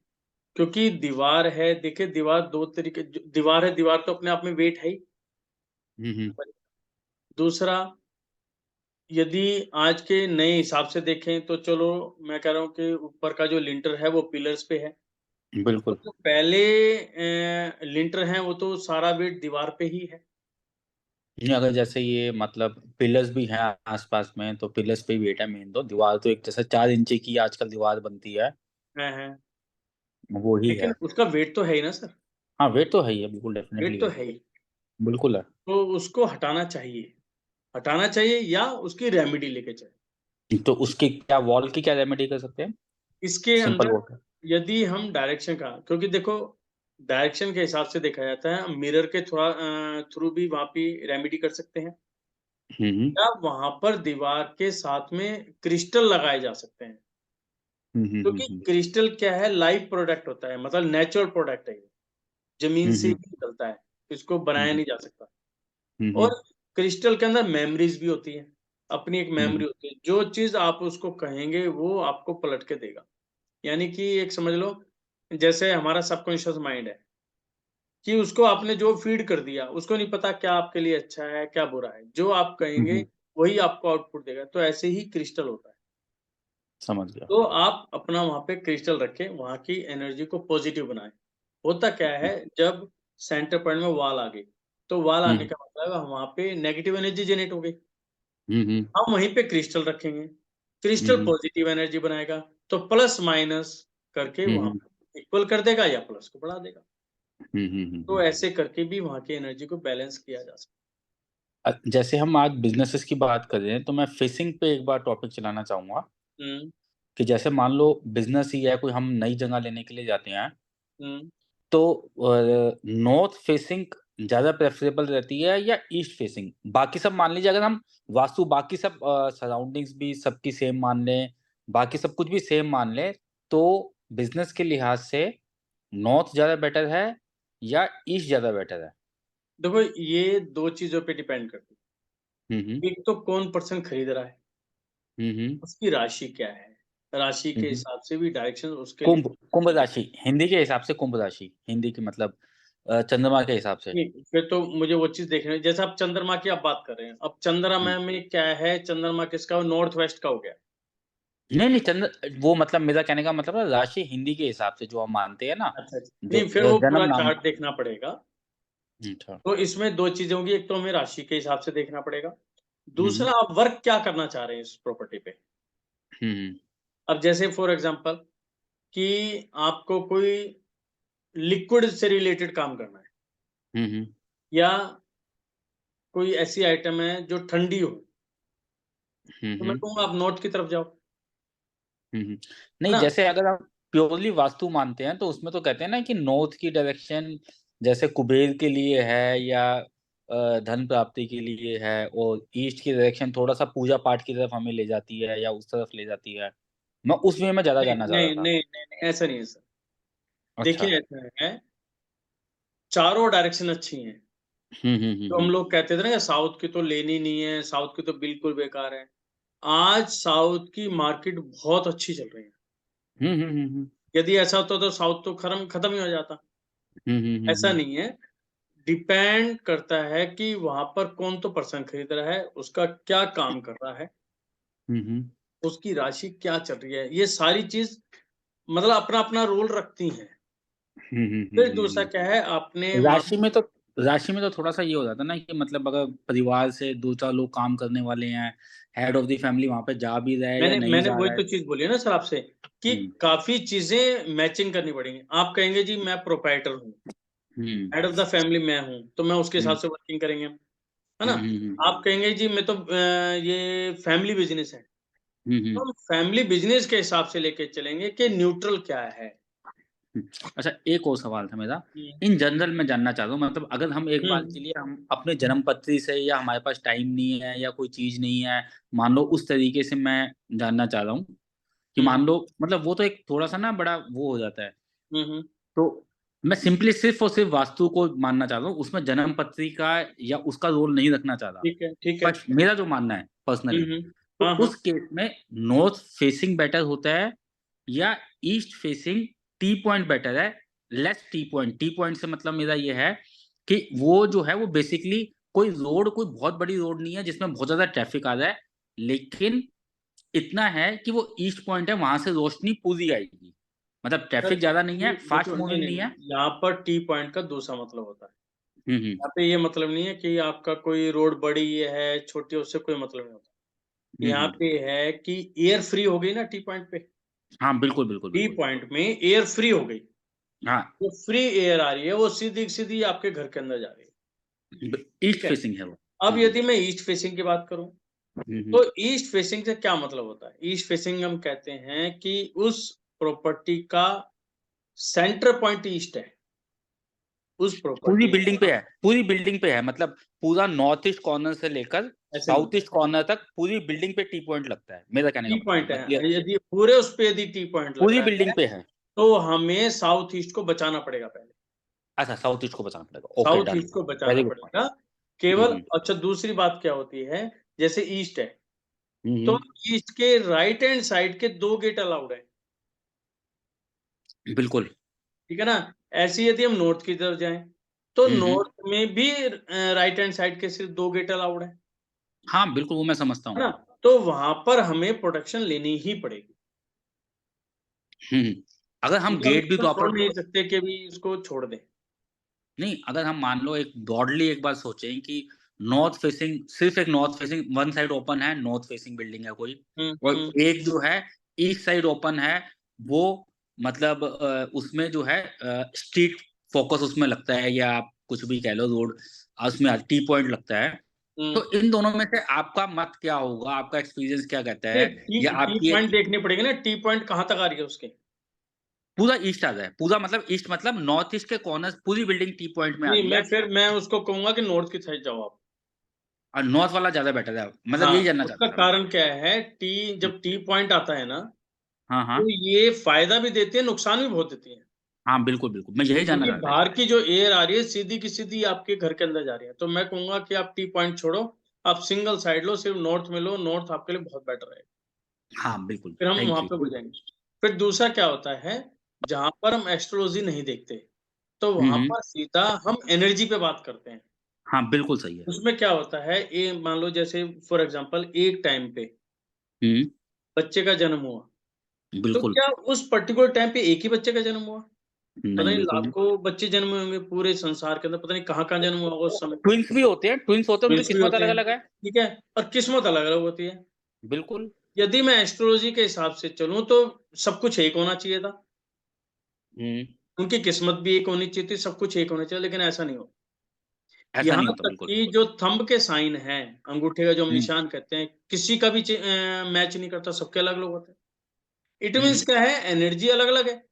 क्योंकि दीवार है, देखिए दीवार 2 तरीके ज दीवार है, दीवार तो अपने आप में वेट है ही। हुँ, हुँ। दूसरा, यदि आज के नए हिसाब से देखें तो चलो मैं कह रहा हूँ कि ऊपर का जो लिंटर है वो पिलर्स पे है और बिल्कुल। जो पहले लिंटर हैं वो तो सारा वेट दीवार पे ही है। नहीं, अगर जैसे ये मतलब पिलर्स भी हैं आस-पास में तो पिलर्स पे ही वेट है मेन तो, दीवार तो एक जैसे 4 इंची की आजकल दीवार बनती है, हैं, हैं। वो ही है। लेकिन उसका वेट तो है ही ना सर, हाँ, वेट तो है ही है, बिल्कुल वेट डेफ़िनेटली तो है। है ही। बिल्कुल है। तो उसको हटाना चाहिए या उसकी रेमेडी लेके चलें। तो उसकी क्या वॉल की क्या रेमेडी कर सकते हैं? इसके सिंपल अंदर वॉल। यदि हम डायरेक्शन का क्योंकि देखो डायरेक्शन के हिसाब से देखा जाता है, मिरर के थ्रू भी वहाँ पे रेमेडी कर सकते हैं हुँ, हुँ। या वहाँ पर दीवार के साथ में क्रिस्टल लगाए जा सकते हैं। हुँ, हुँ, हुँ, क्योंकि हुँ। क्रिस्टल क्या है लाइव प्रोडक्ट होता है, मतलब नेचुरल प्रोडक्ट है ये, ज़मीन हुँ, से ही हुँ। निकलता है, इसको हुँ, बनाया हुँ। नहीं जा सकता। हुँ, हुँ। और क्रिस्टल के अंदर मेमोरीज़ भी होती हैं, अपनी एक हुँ, हुँ। मेमोरी होती है, जो चीज़ आप उसको कहेंगे वो आपको पलट के देगा। यानी कि एक समझ लो जैसे हमारा सबकॉन्शियस माइंड है कि उसको आपने जो फ़ीड कर दिया, उसको नहीं पता क्या आपके लिए अच्छा है, क्या बुरा है। जो आप हुँ, कहेंगे, हुँ। वही आपको आउटपुट देगा। तो ऐसे ही क्रिस्टल होता है। समझ गया। तो आप अपना वहाँ पे क्रिस्टल रखें, वहाँ की एनर्जी को पॉज़िटिव बनाएँ। होता क्या है, जब सेंटर पॉइंट में वॉल आ गई, तो वॉल हुँ, आने हुँ। का मतलब वहाँ पे नेगेटिव एनर्जी जनरेट हो गई। हुँ, हुँ। हम वहीं पे क्रिस्टल रखेंगे, हुँ, क्रिस्टल हुँ। पॉज़िटिव एनर्जी बनाएगा, तो प्लस माइनस करके हुँ, वहाँ हुँ। पे इक्वल कर देगा या प्लस को बढ़ा देगा। हुँ, हुँ, हुँ, तो हुँ। ऐसे करके भी वहाँ की एनर्जी को बैलेंस किया जा सकता जैसे हम आज बिज़नेसेस की बात कर रहे हैं, तो मैं फिशिंग पे एक बार टॉपिक चलाना चाहूँगा है। हुँ, कि जैसे मान लो बिज़नेस ही है, कोई हम नई जगह लेने के लिए जाते हैं, हुँ। तो नॉर्थ फेसिंग ज़्यादा प्रेफ़रेबल रहती है या ईस्ट फेसिंग? बाकी सब मान लीजिए अगर हम वास्तु बाकी सब सराउंडिंग्स भी सबकी सेम मान लें, बाकी सब कुछ भी सेम मान लें, तो बिज़नेस के लिहाज से नॉर्थ ज़्यादा बेटर है या ईस्ट ज़्यादा बेटर है? देखो ये 2 चीज़ों पे डिपेंड करती हुँ, हुँ। है। एक तो कौन पर्सन खरीद रहा है, हुँ, हुँ। उसकी राशि क्या है? राशि हुँ, के हुँ। हिसाब से भी डायरेक्शन उसके लिए कुंभ कुंभ राशि, हिंदी के हिसाब से कुंभ राशि, हिंदी की मतलब चंद्रमा के हिसाब से। नहीं, फिर तो मुझे वो चीज़ देखनी है जैसे आप चंद्रमा की आप बात कर रहे हैं। अब हुँ। चंद्रमा में क्या है, चंद्रमा किसका नॉर्थ वेस्ट का हो गया। नहीं, नहीं वो मतलब मेरा कहने का मतलब है राशि हिंदी के हिसाब से जो हम मानते हैं ना, अच्छा, अच्छा। जो नहीं फिर वो जन्म पूरा नाम। चार्ट देखना पड़ेगा। अच्छा। तो इसमें 2 चीज़ें होंगी, एक तो हमें राशि के हिसाब से देखना पड़ेगा दूसरा आप वर्क क्या करना चाह रहे हैं इस प्रॉपर्टी पे। अब जैसे फॉर एग्जांपल कि आपको कोई लिक्विड से रिलेटेड काम करना है या कोई ऐसी आइटम है जो ठंडी हो, तो मैं कहूँगा आप नॉर्थ की तरफ जाओ, है नहीं, ना? जैसे अगर आप प्योरली वास्तु मानते हैं तो उसमें तो कहते हैं ना कि नॉर्थ की डायरेक्शन जैसे कुबेर के लिए है या धन प्राप्ति के लिए है, और ईस्ट की डायरेक्शन थोड़ा-सा पूजा पाठ की तरफ हमें ले जाती है या उस तरफ ले जाती है। मैं उस वे में ज़्यादा नहीं, जानना चाह रहा नहीं, था। नहीं, नहीं, नहीं, ऐसा नहीं है सर। अच्छा। देखिए ऐसा है, चारों डायरेक्शन अच्छी हैं। तो हम लोग कहते थे ना कि साउथ की तो लेनी नहीं है, साउथ की तो बिल्कुल बेकार है। आज साउथ की मार्केट बहुत अच्छी चल रही है। यदि ऐसा होता तो साउथ तो खत्म ही हो जाता। ऐसा नहीं है, डिपेंड करता है कि वहाँ पर कौन तो पर्सन खरीद रहा है, उसका क्या काम कर रहा है, उसकी राशि क्या चल रही है। ये सारी चीज़ मतलब अपना-अपना रोल रखती हैं। फिर दूसरा क्या है, आपने मान राशि में तो थोड़ा-सा ये हो जाता है ना कि मतलब अगर परिवार से 2-4 लोग काम करने वाले हैं, हेड ऑफ द फैमिली वहाँ पे जा भी रहा है या मैंने नहीं मैंने जा वही रहा तो है। चीज़ बोली है ना सर आपसे कि काफ़ी चीज़ें मैचिंग करनी पड़ेंगी। आप कहेंगे जी मैं प्रोप्राइटर हूँ, हेड ऑफ द फैमिली मैं हूँ, तो मैं उसके हिसाब से वर्किंग करेंगे हम, है ना? आप कहेंगे जी मैं तो ये फैमिली बिज़नेस है, तो हम फैमिली बिज़नेस के हिसाब से लेके चलेंगे कि न्यूट्रल क्या है। अच्छा, एक और सवाल था मेरा। हुँ, इन जनरल मैं जानना चाहता हूँ, मतलब अगर हम एक बार के हुँ, लिए हम अपने जन्मपत्री से या हमारे पास टाइम नहीं है या कोई चीज़ नहीं है, मान लो उस तरीके से मैं जानना चाह रहा हूँ कि हुँ, मान लो मतलब वो तो एक थोड़ा-सा ना बड़ा वो हो जाता है। हुँ, हुँ, तो मैं सिंपली सिर्फ़ और सिर्फ़ वास्तु को मानना चाह रहा हूँ, उसमें जन्मपत्री का या उसका रोल नहीं रखना चाह रहा। ठीक है, ठीक है। बट मेरा जो मानना है हुँ, पर्सनली, हुँ। तो हाँ, हाँ। उस केस में नॉर्थ फेसिंग बेटर होता है या east facing T point better है, less T point. T point से मतलब मेरा ये है कि वो जो है वो बेसिकली कोई बहुत बड़ी रोड नहीं है जिसमें बहुत ज़्यादा ट्रैफ़िक आ रहा है, लेकिन इतना है कि वो ईस्ट पॉइंट है, वहाँ से रोशनी पूरी आएगी। मतलब सर ट्रैफ़िक ज़्यादा नहीं है, देखो फ़ास्ट नहीं, मूविंग नहीं, नहीं है। नहीं, यहाँ पर टी पॉइंट का दूसरा मतलब होता है। हुँ, हुँ। यहाँ पे ये मतलब नहीं है कि आपका कोई रोड बड़ी है, छोटी है, उससे कोई मतलब नहीं होता। हुँ, यहाँ हुँ। पे है कि एयर फ्री हो गई ना टी पॉइंट पे, हाँ, बिल्कुल, बिल्कुल, टी बिल्कुल। पॉइंट में एयर फ्री हो गई। हाँ, जो फ्री एयर आ रही है, वो सीधी-सीधी आपके घर के अंदर जा रही है, ईस्ट ठीक है? फेसिंग है वो। अब हुँ, हुँ। यदि मैं ईस्ट फेसिंग की बात करूँ, हुँ, हुँ। तो ईस्ट फेसिंग से क्या मतलब होता है? ईस्ट फेसिंग हम कहते हैं कि उस प्रॉपर्टी का सेंटर पॉइंट ईस्ट है, उस पूरी प्रॉपर्टी बिल्डिंग का पे है, पूरी बिल्डिंग पे है, मतलब पूरा नॉर्थ ईस्ट कॉर्नर से लेकर ऐसे नहीं, साउथ ईस्ट कॉर्नर तक पूरी बिल्डिंग पे टी पॉइंट लगता है। मेरा कहने का टी मतलब है, पॉइंट मैं क्लियर है। यदि पूरे उस पे यदि टी पॉइंट लग पूरी रहा बिल्डिंग है, पे है। तो हमें साउथ ईस्ट को बचाना पड़ेगा पहले। अच्छा, साउथ ईस्ट को बचाना पड़ेगा। Okay, south done. ईस्ट को बचाना वेरी गुड पॉइंट। पड़ेगा। हुँ, केवल हुँ। अच्छा दूसरी बात क्या होती है, जैसे ईस्ट है, हुँ, तो हुँ। ईस्ट के राइट हैंड साइड के 2 गेट अलाउड हैं, बिल्कुल। ठीक है ना? ऐसे ही यदि हम नॉर्थ की तरफ जाएँ, तो हुँ, हुँ। नॉर्थ में भी राइट हैंड साइड के सिर्फ 2 गेट अलाउड हैं, हाँ, बिल्कुल वो मैं समझता है हूँ। ना? तो वहाँ पर हमें प्रोटेक्शन लेनी ही पड़ेगी। हुँ, हुँ। अगर हम मतलब हम गेट भी इसको छोड़ प्रॉपर नहीं सकते कि अभी इसको छोड़ दें। नहीं, अगर हम मान लो एक ब्रॉडली एक बात सोचें कि नॉर्थ फेसिंग सिर्फ़ एक north facing one side open है, नॉर्थ फेसिंग बिल्डिंग है कोई, हुँ, और हुँ। एक जो है ईस्ट साइड ओपन है, वो मतलब उसमें जो है स्ट्रीट फ़ोकस उसमें लगता है या आप कुछ भी कह लो रोड उसमें टी पॉइंट लगता है। हुँ। तो इन दोनों में से आपका मत क्या होगा? आपका एक्सपीरियंस क्या कहता नहीं, है? टी या टी आपकी पॉइंट देखने पड़ेंगे ना, टी पॉइंट कहाँ तक आ रही है उसके? पूरा ईस्ट आ जाए, पूरा मतलब ईस्ट मतलब नॉर्थ ईस्ट के कॉर्नर्स पूरी बिल्डिंग टी पॉइंट में आ नहीं, रही है मैं उसको कहूँगा कि नॉर्थ की साइड जाओ आप। और नॉर्थ वाला ज़्यादा बेटर है। मतलब हाँ, यही जानना उसका चाहता था मैं। कारण क्या है, हुँ। जब टी पॉइंट आता है ना, हाँ, तो हाँ। ये फ़ायदा भी देती है, नुकसान भी बहुत देती है। हाँ, बिल्कुल, बिल्कुल। मैं यही जानना क्योंकि चाह रहा था बाहर इसमें। की जो एयर आ रही है, सीधी की सीधी आपके घर के अंदर जा रही है। तो मैं कहूँगा कि आप टी पॉइंट छोड़ो, आप सिंगल साइड लो, सिर्फ नॉर्थ में लो, नॉर्थ आपके लिए बहुत बेटर रहेगा। हाँ, बिल्कुल। फिर हम थैंक वहाँ यू। पे हो जाएँगे। फिर दूसरा क्या होता है, जहाँ पर हम एस्ट्रोलॉजी नहीं देखते, तो हुँ, वहाँ हुँ। पर सीधा हम एनर्जी पे बात करते हैं। हाँ, बिल्कुल सही है। उसमें क्या होता है, मान लो जैसे फॉर एग्ज़ाम्पल एक टाइम पे हुँ, बच्चे का जन्म हुआ, तो बिल्कुल। क्या उस पर्टिकुलर टाइम पे एक ही बच्चे का जन्म हुआ? पता नहीं नहीं बिल्कुल नहीं। लाखों बच्चे जन्म हुए होंगे पूरे संसार के अंदर, पता नहीं कहाँ-कहाँ जन्म हुआ होगा उस समय। ट्विन्स भी होते हैं, उनकी ट्विन्स भी किस्मत होते हैं, अलग-अलग है। ठीक है? और किस्मत अलग-अलग होती है। बिल्कुल। यदि मैं एस्ट्रोलॉजी के हिसाब से चलूँ तो सब कुछ एक होना चाहिए था। हुँ, उनकी किस्मत भी एक होनी चाहिए थी, सब कुछ एक होना चाहिए, लेकिन ऐसा नहीं हुआ। ऐसा नहीं यहाँ होता तक बिल्कुल। कि जो थंब के साइन हैं, अंगूठे का जो हम हुँ, निशान कहते हैं, किसी का भी मैच नहीं करता, सबके अलग-अलग होते हैं। इट हुँ, मीन्स क्या है, एनर्जी अलग-अलग है।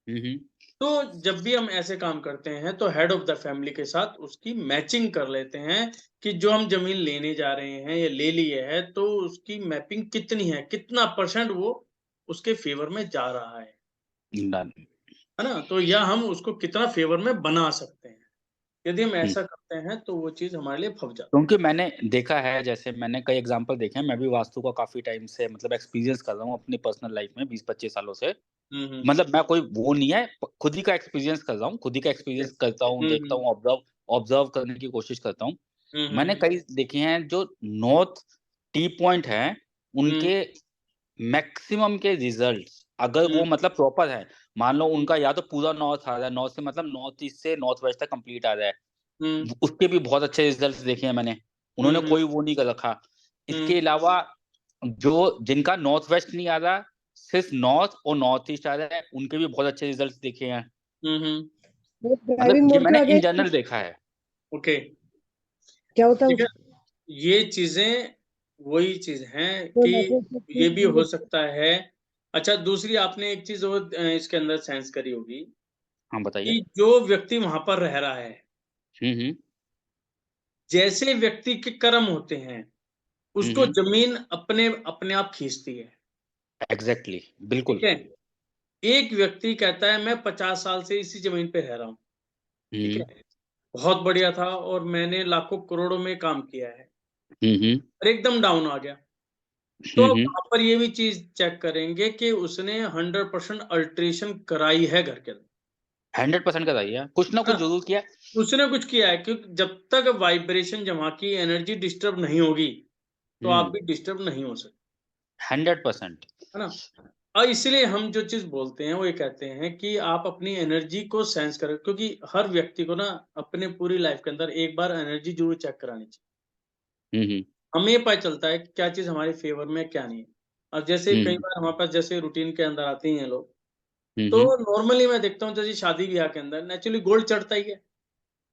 हुँ, हुँ, तो जब भी हम ऐसे काम करते हैं, तो हेड ऑफ़ द फैमिली के साथ उसकी मैचिंग कर लेते हैं कि जो हम ज़मीन लेने जा रहे हैं या ले लिए है, तो उसकी मैपिंग कितनी है, कितना परसेंट वो उसके फ़ेवर में जा रहा डन। है ना? तो या हम उसको कितना फ़ेवर में बना सकते हैं। यदि हम हुँ। ऐसा करते हैं, तो वो चीज़ हमारे लिए फब जाती क्योंकि मैंने देखा है, जैसे मैंने कई एग्ज़ाम्पल देखे हैं, मैं भी वास्तु का काफ़ी टाइम से मतलब एक्सपीरियंस कर रहा हूँ अपनी पर्सनल लाइफ़ में 20-25 सालों से। है। हुँ, हुँ। मतलब मैं कोई वो नहीं है, खुद ही का एक्सपीरियंस कर रहा हूँ, खुद ही का ओके। एक्सपीरियंस करता हूँ, हुँ, देखता हुँ। हूँ, ऑब्ज़र्व ऑब्ज़र्व करने की कोशिश करता हूँ। हुँ, हुँ, मैंने हुँ। कई देखे हैं जो नॉर्थ टी पॉइंट हैं, हुँ, उनके मैक्सिमम के रिज़ल्ट्स अगर हुँ, वो मतलब प्रॉपर है, मान लो उनका या तो पूरा नॉर्थ आ रहा है, नॉर्थ से मतलब नॉर्थ ईस्ट से नॉर्थ वेस्ट तक कंप्लीट आ रहा है। हुँ, उसके भी बहुत अच्छे रिज़ल्ट्स देखे हैं मैंने। हुँ, उन्होंने हुँ, कोई वो नहीं कर रखा। हुँ, इसके अलावा जो जिनका नॉर्थ वेस्ट नहीं आ रहा, सिर्फ़ नॉर्थ और नॉर्थ ईस्ट आ रहा है, उनके भी बहुत अच्छे रिज़ल्ट्स देखे हैं। हुँ, हुँ। वो मतलब ड्राइविंग ये मोड पे मैंने आ इन जाएगा। जनरल देखा है। ओके, क्या होता है ठीक है। उस ये चीज़ें वही चीज़ हैं तो कि ये भी हो नेटवर्क सकता है। अच्छा, दूसरी आपने एक चीज़ और इसके अंदर सेंस करी होगी हाँ, बताइए? कि जो व्यक्ति वहाँ पर रह रहा है, हुँ, हुँ। जैसे व्यक्ति के कर्म होते हैं, हुँ, उसको हुँ। ज़मीन अपने अपने आप खींचती है, एग्ज़ैक्टली, ठीक बिल्कुल। है? एक व्यक्ति कहता है मैं 50 साल से इसी ज़मीन पे रह रहा हूँ, ठीक हुँ। है? बहुत बढ़िया था और मैंने लाखों करोड़ों में काम किया है हुँ, हुँ। और एकदम डाउन आ गया। तो हुँ, अब हुँ। वहाँ पर ये भी चीज़ चेक करेंगे कि उसने 100% अल्टरेशन कराई है घर के अंदर, 100% कराइए। कुछ ना है कुछ ना? ज़रूर किया। उसने कुछ किया है क्योंकि जब तक वाइब्रेशन वहाँ की एनर्जी डिस्टर्ब नहीं होगी, तो आप हुँ, भी डिस्टर्ब नहीं हो सकते, 100%। है ना? और इसलिए हम जो चीज़ बोलते हैं, वो ये कहते हैं कि आप अपनी एनर्जी को सेंस करें क्योंकि हर व्यक्ति को ना अपने पूरी लाइफ़ के अंदर एक बार एनर्जी ज़रूर चेक करानी चाहिए। हुँ, हुँ। हमें ये पता चलता है कि क्या चीज़ हमारे फ़ेवर में है, क्या नहीं है। अब जैसे हुँ, कई हुँ। बार हमारे पास जैसे रूटीन के अंदर आते ही हैं लोग, हुँ, तो हुँ। नॉर्मली मैं देखता हूँ जैसे शादी-ब्याह के अंदर नेचुरली गोल्ड चढ़ता ही है।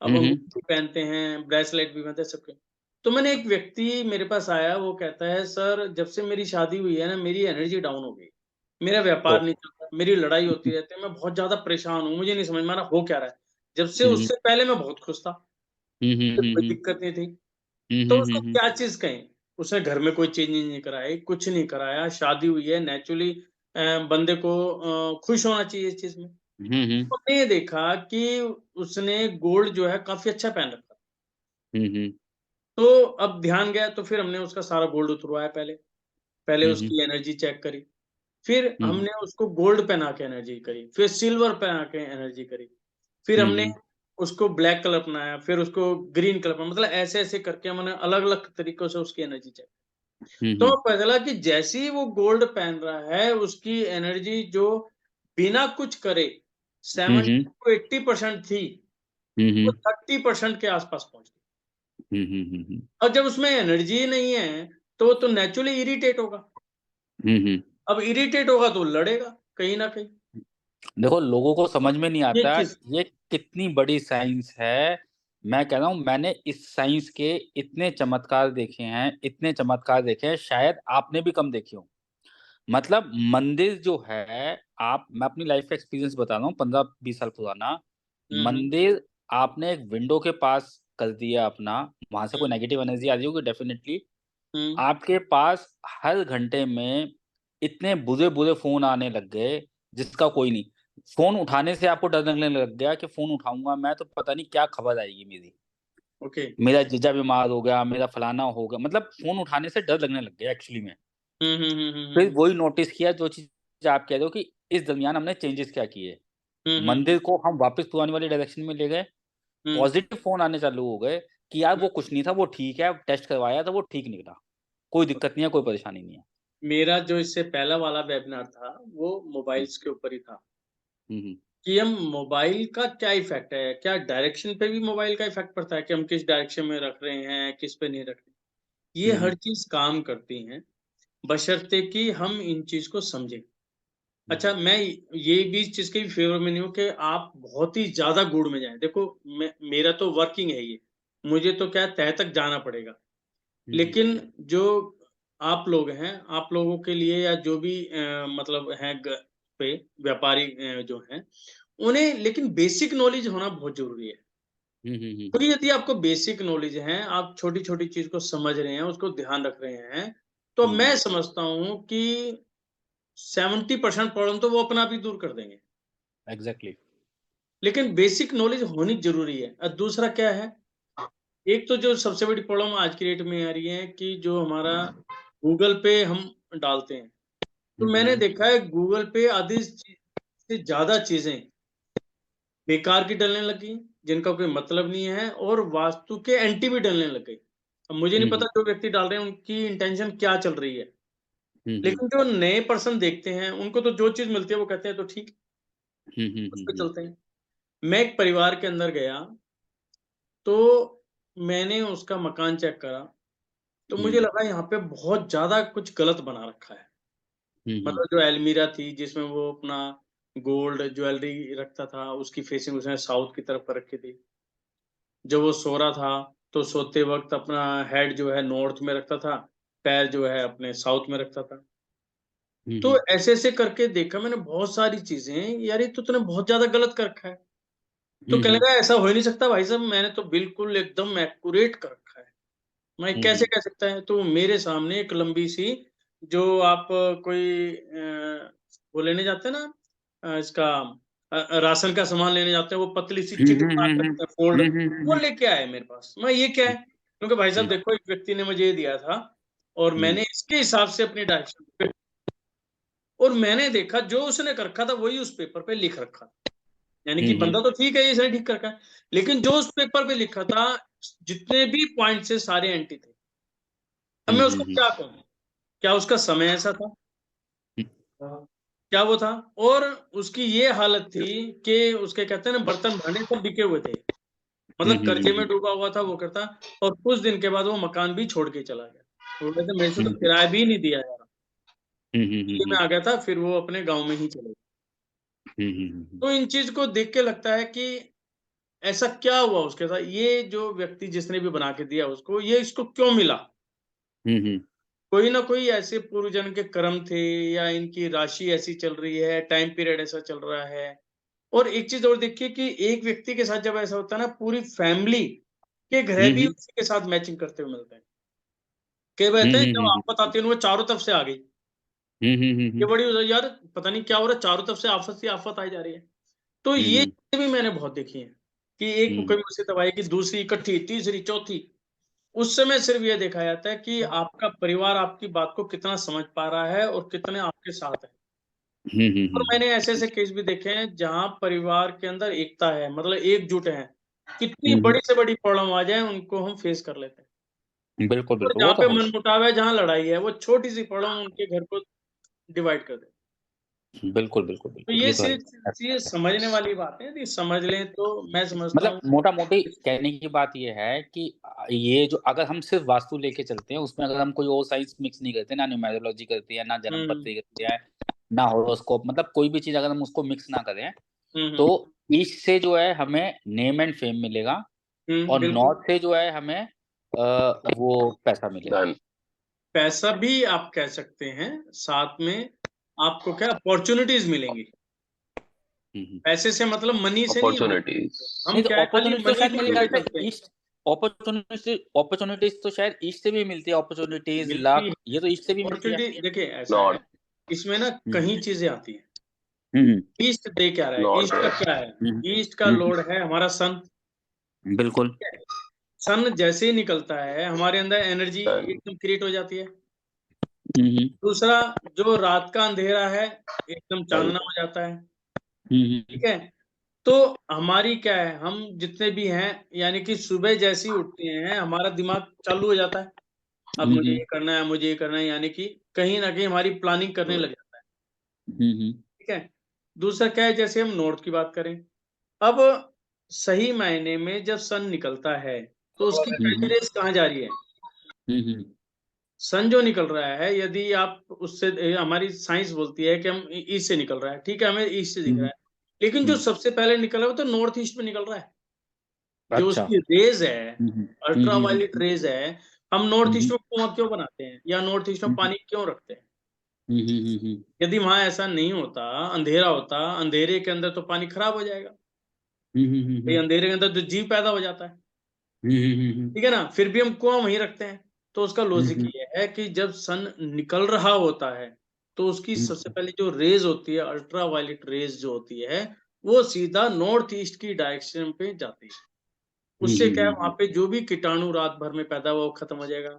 अब हुँ, हुँ। अंगूठी पहनते हैं, ब्रेसलेट भी पहनते हैं, सब कुछ। तो मैंने एक व्यक्ति मेरे पास आया, वो कहता है, "सर, जब से मेरी शादी हुई है ना, मेरी एनर्जी डाउन हो गई। मेरा व्यापार ओह! नहीं चल रहा, मेरी लड़ाई हुँ, होती हुँ। रहती है, मैं बहुत ज़्यादा परेशान हूँ, मुझे नहीं समझ में आ रहा हो क्या रहा है। जब से हुँ, हुँ। उससे पहले मैं बहुत खुश था, हुँ, हुँ, मुझे हुँ, कोई हुँ। दिक्कत नहीं थी।" हुँ, तो हुँ, उसको हुँ, हुँ। क्या चीज़ कहें? उसने घर में कोई चेंज नहीं कराई, कुछ नहीं कराया, शादी हुई है, नेचुरली बंदे को खुश होना चाहिए इस चीज़ में। हुँ, हुँ। हमने ये देखा कि उसने गोल्ड जो है काफ़ी अच्छा पहन रखा। हुँ, हुँ। तो अब ध्यान गया तो फिर हमने उसका सारा गोल्ड उतरवाया पहले। पहले हुँ, हुँ। उसकी एनर्जी चेक करी, फिर हुँ, हुँ। हमने उसको गोल्ड पहना के एनर्जी करी, फिर सिल्वर पहना के एनर्जी करी, फिर हुँ, हमने हुँ। उसको ब्लैक कलर अपनाया, फिर उसको ग्रीन कलर अपनाया, मतलब ऐसे-ऐसे करके हमने अलग-अलग तरीकों से उसकी एनर्जी चेक। हुँ, तो हुँ। पता चला कि जैसे ही वो गोल्ड पहन रहा है, उसकी एनर्जी जो बिना कुछ करे हुँ, 70 हुँ। टू 80% थी, हुँ, वो हुँ। 30% के आस-पास पहुँच गई। हुँ, हुँ, हुँ, हुँ। और जब उसमें एनर्जी ही नहीं है, तो वो तो नेचुरली इरिटेट होगा। हुँ, हुँ। अब इरिटेट होगा तो लड़ेगा, कहीं न कहीं। देखो, लोगों को तो समझ में नहीं ये आता चीज़ ये कितनी बड़ी साइंस है। मैं कह रहा हूँ मैंने इस साइंस के इतने चमत्कार देखे हैं, इतने चमत्कार देखे हैं, शायद आपने भी कम देखे हों। मतलब मंदिर जो है, आप मैं अपनी लाइफ़ का एक्सपीरियंस बता रहा हूँ 15-20 साल पुराना। हुँ, हुँ, मंदिर आपने एक विंडो के पास कर दिया अपना, वहाँ से कोई हुँ, नेगेटिव एनर्जी आ रही होगी डेफ़िनिटली। हुँ, आपके पास हर घंटे में इतने बुरे-बुरे फ़ोन आने लग गए, जिसका कोई नहीं। फ़ोन उठाने से आपको डर लगने लग गया कि फ़ोन उठाऊँगा मैं तो पता नहीं क्या खबर आएगी मेरी। ओके। मेरा जीजा बीमार हो गया, मेरा फलाना हो गया, मतलब फ़ोन उठाने से डर लगने लग गया एक्चुअली में। हुँ, हुँ, हुँ, हुँ, फिर हुँ, वही नोटिस किया जो चीज़ आप कह रहे हो कि इस दरमियान हमने चेंजेज़ क्या किए। हुँ, हुँ, हुँ, मंदिर को हम वापस पुरानी वाली डायरेक्शन में ले गए, हुँ, पॉज़िटिव फ़ोन आने चालू हो गए कि यार हुँ। वो कुछ नहीं था, वो ठीक है, टेस्ट करवाया था, वो ठीक निकला। कोई दिक्कत नहीं है, कोई परेशानी नहीं है। मेरा जो इससे पहला वाला वेबिनार था, वो हुँ, मोबाइल्स के ऊपर ही था। हुँ, हुँ। कि हम मोबाइल का क्या इफेक्ट है, क्या डायरेक्शन पे भी मोबाइल का इफेक्ट पड़ता है कि हम किस डायरेक्शन में रख रहे हैं, किस पे नहीं रख रहे। ये हर चीज काम करती हैं, बशर्ते कि हम इन चीज को समझें। अच्छा, मैं ये भी इस चीज के भी फेवर में नहीं हूँ कि आप बहुत ही ज्यादा गुड़ में जाएं। देखो, मेरा तो वर्किंग है ये, मुझे तो क्या तह तक जाना पड़ेगा। लेकिन जो आप लोग हैं, आप लोगों के लिए या जो भी मतलब हैं पे व्यापारी जो हैं, उन्हें लेकिन बेसिक नॉलेज होना बहुत जरूरी है। क्योंकि यदि आपको बेसिक नॉलेज है, आप छोटी-छोटी चीज़ को समझ रहे हैं, उसको ध्यान रख रहे हैं, तो मैं समझता हूँ कि 70% प्रॉब्लम तो वो अपना आप ही दूर कर देंगे। एग्जैक्टली। लेकिन बेसिक नॉलेज होनी ज़रूरी है। और दूसरा क्या है, एक तो जो सबसे बड़ी प्रॉब्लम आज की डेट में आ रही है कि जो हमारा गूगल पे हम डालते हैं, तो मैंने देखा है गूगल पे आधी से ज़्यादा चीज़ें बेकार की डलने लगी, जिनका कोई मतलब नहीं है और वास्तु के एंटी भी डलने लग गई। अब मुझे नहीं पता जो व्यक्ति डाल रहे हैं उनकी इंटेंशन क्या चल रही है। लेकिन जो नए पर्सन देखते हैं, उनको तो जो चीज़ मिलती है वो कहते हैं तो ठीक, उस पे चलते हैं। मैं एक परिवार के अंदर गया, तो मैंने उसका मकान चेक करा, तो मुझे लगा यहाँ पे बहुत ज़्यादा कुछ गलत बना रखा है। मतलब जो अलमीरा थी जिसमें वो अपना गोल्ड ज्वेलरी रखता था, उसकी फेसिंग उसने साउथ की तरफ कर रखी थी। जब वो सो रहा था, तो सोते वक़्त अपना हेड जो है नॉर्थ में रखता था, पैर जो है अपने साउथ में रखता था। तो ऐसे-ऐसे करके देखा मैंने बहुत सारी चीज़ें, यार ये तो तूने बहुत ज़्यादा गलत कर रखा है। तो कहने लगा ऐसा हो ही नहीं सकता भाई साहब, मैंने तो बिल्कुल एकदम एक्यूरेट कर रखा है। मैं कैसे कह सकता है? तो मेरे सामने एक लंबी-सी जो आप कोई वो लेने जाते हैं ना इसका राशन का सामान लेने जाते हैं, वो पतली-सी चिट बना के रखते हैं फ़ोल्ड, वो लेके आए मेरे पास। मैं ये क्या है? क्योंकि भाई साहब देखो, एक व्यक्ति ने मुझे ये दिया था और मैंने इसके हिसाब से अपनी डायरेक्शन पे, और मैंने देखा जो उसने कर रखा था वही उस पेपर पे लिख रखा था। यानी कि बंदा तो ठीक है, ये इसने ठीक कर रखा है, लेकिन जो उस पेपर पे लिखा था, जितने भी पॉइंट्स थे सारे एंटी थे। अब मैं उसको क्या कहूँ? क्या उसका समय ऐसा था? क्या वो था? और उसकी ये हालत थी कि उसके कहते हैं ना बर्तन भांडे सब बिके हुए थे। मतलब कर्जे में डूबा हुआ था वो करता, और कुछ दिन के बाद वो मकान भी छोड़ के चला गया। वो कहते मेरे से तो किराया भी नहीं दिया यार। इसलिए मैं आ गया था, फिर वो अपने गाँव में ही चले गए। तो इन चीज़ को देख के लगता है कि ऐसा क्या हुआ उसके साथ? ये जो व्यक्ति जिसने भी बना के दिया उसको, ये इसको क्यों मिला? कोई ना कोई ऐसे पूर्वजन्म के कर्म थे, या इनकी राशि ऐसी चल रही है, टाइम पीरियड ऐसा चल रहा है। और एक चीज़ और देखिए कि एक व्यक्ति के साथ जब ऐसा होता है ना, पूरी फैमिली के ग्रह भी उसी के साथ मैचिंग करते हुए मिलते हैं। कई बार कहते हैं जब आफ़त आती है ना, वो चारों तरफ से आ गई। ये बड़ी यार पता नहीं क्या हो रहा है, चारों तरफ से आफ़त ही आफ़त आई जा रही है। तो ये भी मैंने बहुत देखी है कि एक कोई मुसीबत आएगी, दूसरी इकट्ठी, तीसरी, चौथी। उस समय सिर्फ ये देखा जाता है कि आपका परिवार आपकी बात को कितना समझ पा रहा है और कितने आपके साथ है। और मैंने ऐसे-ऐसे केस भी देखे हैं जहाँ परिवार के अंदर एकता है, मतलब एकजुट है। कितनी बड़ी से बड़ी प्रॉब्लम आ जाए उनको हम फेस कर लेते हैं। बिल्कुल और बिल्कुल, वो जहाँ तो पे है। मनमुटाव है, जहाँ लड़ाई है, वो छोटी-सी प्रॉब्लम उनके घर को डिवाइड कर देती है। बिल्कुल बिल्कुल तो बिल्कुल, ये ये तो है। सिर्फ चीज़ें समझने वाली बात है, यदि समझ लें तो मैं समझता मतलब हूँ। मोटा-मोटी कहने की बात ये है कि ये जो अगर हम सिर्फ़ वास्तु लेके चलते हैं, उसमें अगर हम कोई और साइंस मिक्स नहीं करते, ना न्यूमेरोलॉजी करते हैं, ना जन्म हुँ, पत्री करते हैं, ना हॉरोस्कोप, मतलब कोई भी चीज़ अगर हम उसको मिक्स ना करें, हुँ, तो हुँ, ईस्ट से जो है हमें नेम एंड फेम मिलेगा हुँ, और बिल्कुल। नॉर्थ से जो है हमें वो पैसा मिलेगा। धन। पैसा भी आप कह सकते हैं, साथ में आपको क्या अपॉर्च्युनिटीज़ मिलेंगी। पैसे से मतलब मनी से नहीं है। अपॉर्चुनिटीज। हम नहीं तो क्या है खाली अपॉर्च्युनिटी तो मनी शायद को मेरे ख्याल लेके से चलते हैं। ईस्ट, अपॉर्च्युनिटीज़ तो शायद ईस्ट से भी मिलती है, अपॉर्च्युनिटीज़, मिलती है लक, ये तो ईस्ट से भी मिलती है। अपॉर्च्युनिटी। देखिए ऐसा है, नॉर्थ। इसमें ना हुँ, कहीं चीज़ें आती हैं। हुँ, ईस्ट दे क्या रहा है? नॉर्थ ईस्ट का है। क्या है? हुँ, ईस्ट का हुँ, लॉर्ड है हमारा सन। बिल्कुल। ठीक है? सन जैसे ही निकलता है, हमारे अंदर एनर्जी धन। एकदम क्रिएट हो जाती है। हुँ, हुँ, दूसरा, जो रात का अंधेरा है, एकदम धन। चानना हो जाता है। हुँ, हुँ, ठीक है? तो हमारी क्या है, हम जितने भी हैं, यानी कि सुबह जैसे ही उठते हैं, हमारा दिमाग चालू हो जाता है। अब हुँ, मुझे हुँ, ये करना है, मुझे ये करना है, यानी कि कहीं न कहीं हमारी प्लानिंग करने लग जाता है। हुँ, हुँ, ठीक है? दूसरा क्या है, जैसे हम नॉर्थ की बात करें, अब सही मायने में जब सन निकलता है तो उसकी पहली रेस कहाँ जा रही है? सन जो निकल रहा है, यदि आप उससे हमारी साइंस बोलती है कि हम ईस्ट से निकल रहा है, ठीक है, हमें ईस्ट से दिख रहा है, लेकिन जो सबसे पहले निकल रहा है वो तो नॉर्थ ईस्ट में निकल रहा है। जो अच्छा। उसकी रेज है, अल्ट्रावायलेट रेज है, हम नॉर्थ ईस्ट में कुआं क्यों बनाते हैं या नॉर्थ ईस्ट में पानी क्यों रखते हैं? यदि वहां ऐसा नहीं होता, अंधेरा होता, अंधेरे के अंदर तो पानी खराब हो जाएगा, भाई अंधेरे के अंदर तो जीव पैदा हो जाता है, ठीक है ना, फिर भी हम कुआं वहीं रखते हैं। तो उसका लॉजिक ये है कि जब सन निकल रहा होता है तो उसकी सबसे पहले जो रेज होती है, अल्ट्रावायलेट रेज जो होती है, वो सीधा नॉर्थ ईस्ट की डायरेक्शन पे जाती है। उससे क्या है, वहां पे जो भी कीटाणु रात भर में पैदा हुआ वो खत्म हो जाएगा,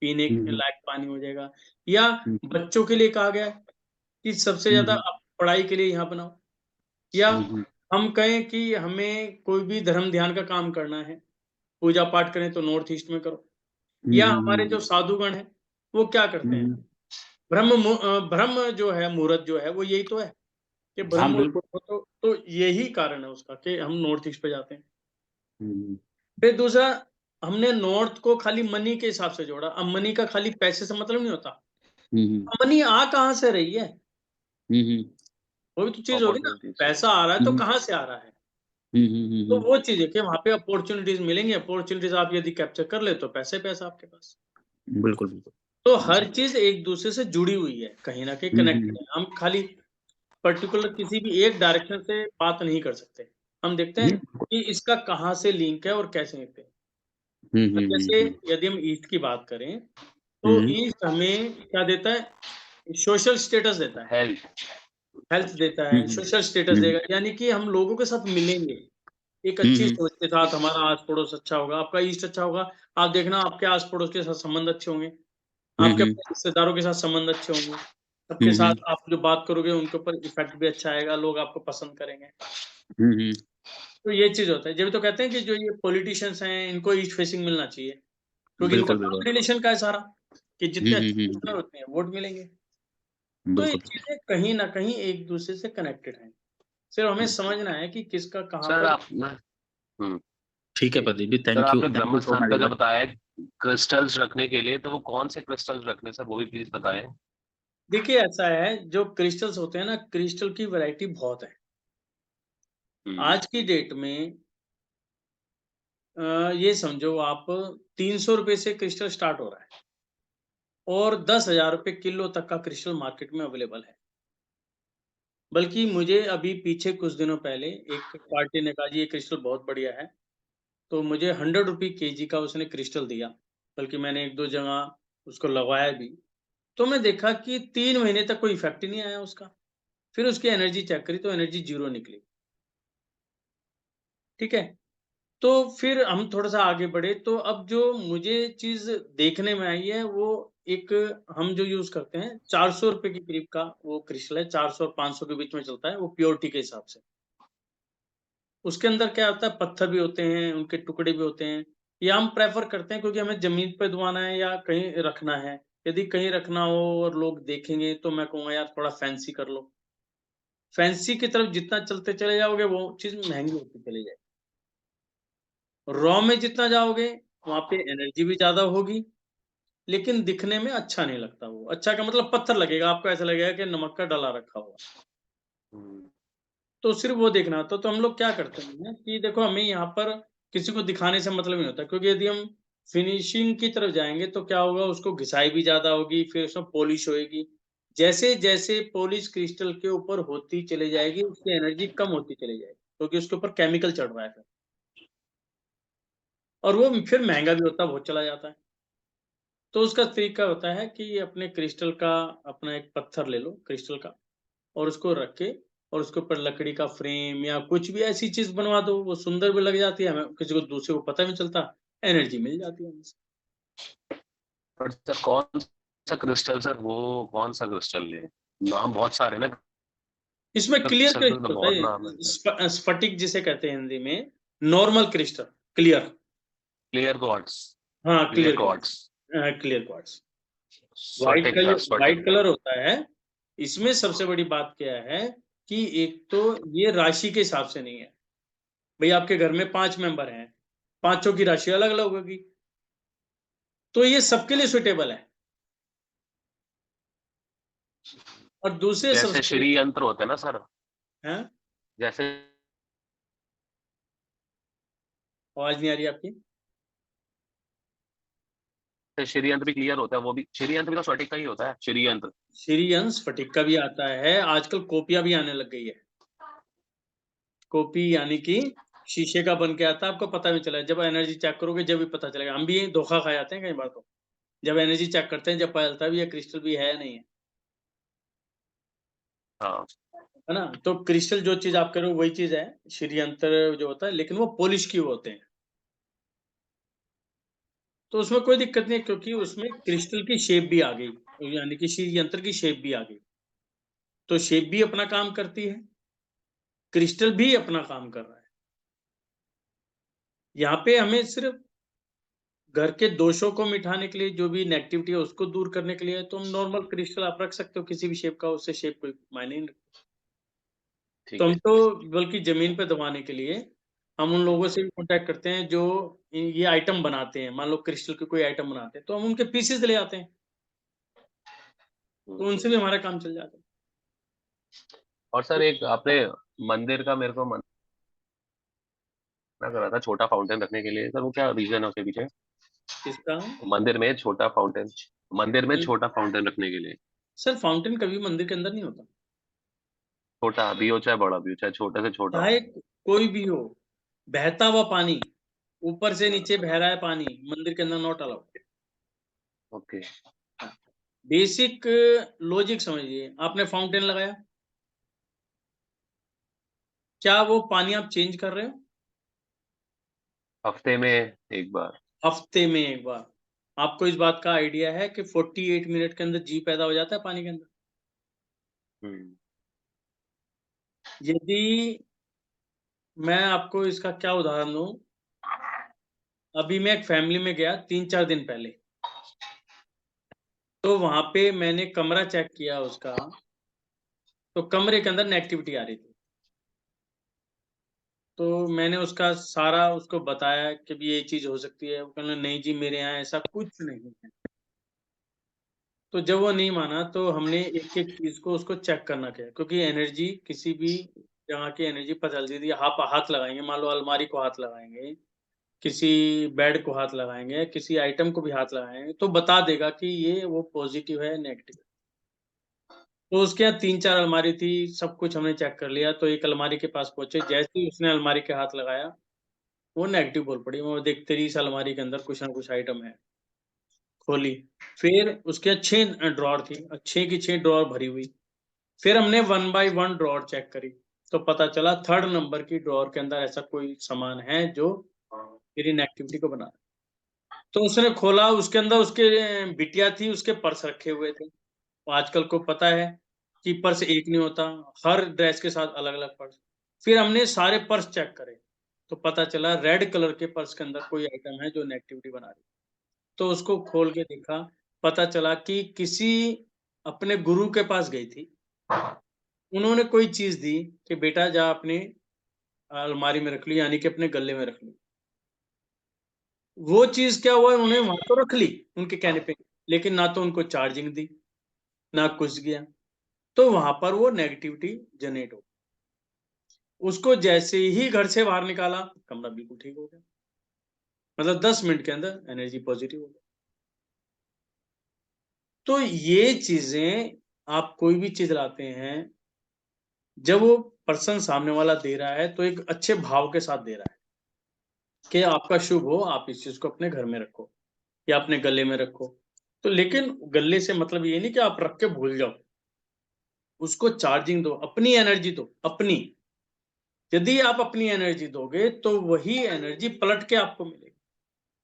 पीने के लायक पानी हो जाएगा। या बच्चों के लिए कहा गया है कि सबसे ज्यादा आप पढ़ाई के लिए यहाँ बनाओ, या हम कहें कि हमें कोई भी धर्म ध्यान का काम करना है, पूजा पाठ करें तो नॉर्थ ईस्ट में करो। या हमारे जो साधुगण हैं वो क्या करते हैं, ब्रह्म जो है, मुहूर्त जो है वो यही तो है कि ब्रह्म हाँ, मुहूर्त बिल्कुल। तो यही कारण है उसका कि हम नॉर्थ ईस्ट पे जाते हैं। फिर दूसरा, हमने नॉर्थ को खाली मनी के हिसाब से जोड़ा। अब मनी का खाली पैसे से मतलब नहीं होता, मनी आ कहाँ से रही है, वो भी तो चीज होगी ना। अपॉर्चुनिटीज। पैसा आ रहा है तो कहाँ से आ रहा है, तो वो चीज है कि वहां पे अपॉर्चुनिटीज मिलेंगी। अपॉर्चुनिटीज आप यदि कैप्चर कर ले तो पैसे पैसा आपके पास। बिल्कुल, बिल्कुल। तो हर चीज एक दूसरे से जुड़ी हुई है, कहीं ना कहीं कनेक्टेड है। हम खाली पर्टिकुलर किसी भी एक डायरेक्शन से बात नहीं कर सकते। हम देखते हैं कि इसका कहाँ से लिंक है और कैसे लिंक है। तो जैसे यदि हम ईस्ट की बात करें तो ईस्ट हमें क्या देता है, सोशल स्टेटस देता है, हेल्थ देता है, सोशल स्टेटस देगा, यानी कि हम लोगों के साथ मिलेंगे एक अच्छी सोच के साथ, हमारा आस पड़ोस अच्छा होगा, आपका ईस्ट अच्छा होगा, आप देखना आपके आस पड़ोस के साथ संबंध अच्छे होंगे, आपके अपने रिश्तेदारों के साथ संबंध अच्छे होंगे, सबके साथ आप जो बात करोगे उनके ऊपर इफेक्ट भी अच्छा आएगा, लोग आपको पसंद करेंगे। तो ये चीज होता है, जब तो कहते हैं कि जो ये पॉलिटिशियंस हैं इनको ईस्ट फेसिंग मिलना चाहिए, क्योंकि इनका बिल्कुल, काम रिलेशन का है सारा, कि जितने अच्छे पर्सन है उतने वोट मिलेंगे। तो ये बिल्कुल। चीजें कहीं ना कहीं एक दूसरे से कनेक्टेड हैं, सिर्फ हमें समझना है कि किसका कहाँ सर पर। आप ठीक है Pradeep ji, sir thank you, आपने थैंक यू ब्रह्म सो स्थान का मच। जब बताया क्रिस्टल्स रखने के लिए, तो वो कौन से क्रिस्टल्स रखने सर, वो भी प्लीज बताएं। देखिए ऐसा है, जो क्रिस्टल्स होते हैं ना, क्रिस्टल की वैरायटी बहुत है। आज की डेट में ये समझो आप 300 रुपए से क्रिस्टल स्टार्ट हो रहा है और 10,000 रुपए किलो तक का क्रिस्टल मार्केट में अवेलेबल है। बल्कि मुझे अभी पीछे कुछ दिनों पहले एक पार्टी ने कहा जी ये क्रिस्टल बहुत बढ़िया है, तो मुझे 100 रुपये केजी का उसने क्रिस्टल दिया। बल्कि मैंने एक दो जगह उसको लगवाया भी, तो मैं देखा कि 3 महीने तक कोई इफेक्ट ही नहीं आया उसका। फिर उसकी एनर्जी चेक करी तो एनर्जी 0 निकली। ठीक है, तो फिर हम थोड़ा-सा आगे बढ़े, तो अब जो मुझे चीज़ देखने में आई है वो एक, हम जो यूज़ करते हैं 400 रुपए के करीब का वो क्रिस्टल है, 400 और 500 के बीच में चलता है वो प्योरिटी के हिसाब से। उसके अंदर क्या होता है, पत्थर भी होते हैं, उनके टुकड़े भी होते हैं। या हम प्रेफ़र करते हैं क्योंकि हमें ज़मीन पे दुआना है या कहीं रखना है। यदि कहीं रखना हो और लोग देखेंगे तो मैं कहूँगा यार थोड़ा फैंसी कर लो। फैंसी की तरफ जितना चलते चले जाओगे वो चीज़ महँगी होती चली जाएगी। रॉ में जितना जाओगे, वहाँ पे एनर्जी भी ज़्यादा होगी, लेकिन दिखने में अच्छा नहीं लगता वो। अच्छा का मतलब पत्थर लगेगा, आपको ऐसा लगेगा कि नमक का डला रखा हुआ है। तो सिर्फ़ वो देखना होता है, तो हम लोग क्या करते हैं कि देखो हमें यहाँ पर किसी को दिखाने से मतलब नहीं होता, क्योंकि यदि हम फिनिशिंग की तरफ जाएँगे तो क्या होगा, उसको घिसाई भी ज़्यादा होगी, फिर उसमें पॉलिश होएगी। जैसे-जैसे पॉलिश क्रिस्टल के ऊपर होती चली जाएगी, उसकी एनर्जी कम होती चली जाएगी, क्योंकि उसके ऊपर केमिकल चढ़ रहा है फिर। और वो फिर महँगा भी होता है, बहुत चला जाता है। तो उसका तरीका होता है कि अपने क्रिस्टल का अपना एक पत्थर ले लो क्रिस्टल का और उसको रख के और उसके ऊपर लकड़ी का फ्रेम या कुछ भी ऐसी चीज़ बनवा दो, वो सुंदर भी लग जाती है, हमें किसी को दूसरे को पता भी नहीं चलता, एनर्जी मिल जाती है हमसे। पर सर कौन सा क्रिस्टल, सर वो कौन सा क्रिस्टल ले, नाम बहुत सारे ना, इसमें क्लियर क्रिस्टल क्रिस्टल तो होता बहुत नाम है। है, स्फटिक जिसे कहते हैं हिंदी में, normal crystal, clear. Clear quartz. हाँ, clear clear quartz. Quartz, clear quartz. White स्फटिक का सर, जो स्फटिक। व्हाइट कलर होता है, इसमें सबसे बड़ी बात क्या है कि एक तो ये राशि के हिसाब से नहीं है। भाई आपके घर में 5 मेंबर हैं, 5 की राशि अलग अलग होगी, तो ये सबके लिए सुटेबल है। और दूसरे जैसे सबसे श्री यंत्र होते हैं ना सर, हैं, जैसे आवाज नहीं आ रही आपकी। श्री यंत्र भी क्लियर होता है, वो भी श्री यंत्र भी तो सटीक का ही होता है, श्री यंत्र। श्री अंश फटिक का भी आता है, आजकल कॉपियां भी आने लग गई है। कॉपी यानी कि शीशे का बन के आता है, आपको पता भी चला, जब एनर्जी चेक करोगे जब भी पता चलेगा। हम भी धोखा खा जाते हैं कई बार, तो जब एनर्जी चेक करते हैं जब पता चलता भी है क्रिस्टल भी है या नहीं है, हाँ है ना। तो क्रिस्टल जो चीज आप करो वही चीज है, श्री यंत्र जो होता है, लेकिन वो पॉलिश किए होते हैं, तो उसमें कोई दिक्कत नहीं है, क्योंकि उसमें क्रिस्टल की शेप भी आ गई, यानी कि श्री यंत्र की शेप भी आ गई, तो शेप भी अपना काम करती है, क्रिस्टल भी अपना काम कर रहा है। यहाँ पे हमें सिर्फ घर के दोषों को मिटाने के लिए, जो भी नेगेटिविटी है उसको दूर करने के लिए, तो हम नॉर्मल क्रिस्टल आप रख सकते हो किसी भी शेप का, उससे शेप कोई मायने नहीं रखता। ठीक तो है। हम तो बल्कि जमीन पे दबाने के लिए हम उन लोगों से भी कांटेक्ट करते हैं जो ये आइटम बनाते हैं। मान लो क्रिस्टल के कोई आइटम बनाते हैं, तो हम उनके पीसेस ले आते हैं, तो उनसे भी हमारा काम चल जाता है। और सर एक आपने मंदिर का मेरे को मना करा था छोटा फाउंटेन रखने के लिए, सर वो क्या रीजन है उसके पीछे? किसका? मंदिर में छोटा फाउंटेन, मंदिर में छोटा फाउंटेन रखने के लिए। सर फाउंटेन कभी मंदिर के अंदर नहीं होता, छोटा भी हो चाहे बड़ा भी हो, चाहे छोटे से छोटा हो। चाहे कोई भी हो। बहता हुआ पानी, ऊपर से नीचे बह रहा है पानी, मंदिर के अंदर not allowed. Okay. Basic logic समझिए, आपने फाउंटेन लगाया, क्या वो पानी आप चेंज कर रहे हो? हफ्ते में एक बार। हफ्ते में एक बार। आपको इस बात का आइडिया है कि 48 मिनट के अंदर जी पैदा हो जाता है पानी के अंदर। हम्म। यदि मैं आपको इसका क्या उदाहरण दूं, अभी मैं एक फैमिली में गया 3-4 दिन पहले, तो वहां पे मैंने कमरा चेक किया उसका, तो कमरे के अंदर नेगेटिविटी आ रही थी। तो मैंने उसका सारा उसको बताया कि भी ये चीज हो सकती है, वो कहने नहीं जी मेरे यहाँ ऐसा कुछ नहीं है। तो जब वो नहीं माना, तो हमने एक एक चीज को उसको चेक करना किया, क्योंकि एनर्जी किसी भी जगह की एनर्जी पता चलती थी। आप हाथ लगाएंगे, मान लो अलमारी को हाथ लगाएंगे, किसी बेड को हाथ लगाएंगे, किसी आइटम को भी हाथ लगाएंगे, तो बता देगा कि ये वो पॉजिटिव है नेगेटिव। तो उसके यहाँ 3-4 अलमारी थी, सब कुछ हमने चेक कर लिया, तो एक अलमारी के पास पहुंचे, जैसे ही उसने अलमारी के हाथ लगाया वो नेगेटिव बोल पड़ी। वो देखते रही इस अलमारी के अंदर कुछ ना कुछ आइटम है, खोली, फिर उसके 6 ड्रॉर थी, 6 की 6 ड्रॉर भरी हुई। फिर हमने 1 बाय 1 ड्रॉर चेक करी, तो पता चला 3rd नंबर की ड्रॉर के अंदर ऐसा कोई सामान है जो मेरी नेगेटिविटी को बना रहा है। तो उसने खोला, उसके अंदर उसके बिटिया थी, उसके पर्स रखे हुए थे। तो आजकल को पता है कि पर्स एक नहीं होता, हर ड्रेस के साथ अलग अलग पर्स। फिर हमने सारे पर्स चेक करे, तो पता चला रेड कलर के पर्स के अंदर कोई आइटम है जो नेगेटिविटी बना रही है। तो उसको खोल के देखा, पता चला कि किसी अपने गुरु के पास गई थी, उन्होंने कोई चीज दी कि बेटा जा अपने अलमारी में रख ली, यानी कि अपने गले में रख ली। वो चीज क्या हुआ, उन्होंने वहां तो रख ली उनके कहने पे, लेकिन ना तो उनको चार्जिंग दी, ना कुछ गया, तो वहां पर वो नेगेटिविटी जनरेट हो। उसको जैसे ही घर से बाहर निकाला, कमरा बिल्कुल ठीक हो गया, मतलब 10 मिनट के अंदर एनर्जी पॉजिटिव हो गया। तो ये चीजें, आप कोई भी चीज लाते हैं, जब वो पर्सन सामने वाला दे रहा है तो एक अच्छे भाव के साथ दे रहा है कि आपका शुभ हो, आप इस चीज को अपने घर में रखो या अपने गले में रखो। तो लेकिन गले से मतलब ये नहीं कि आप रख के भूल जाओ, उसको चार्जिंग दो, अपनी एनर्जी दो अपनी। यदि आप अपनी एनर्जी दोगे तो वही एनर्जी पलट के आपको मिलेगी।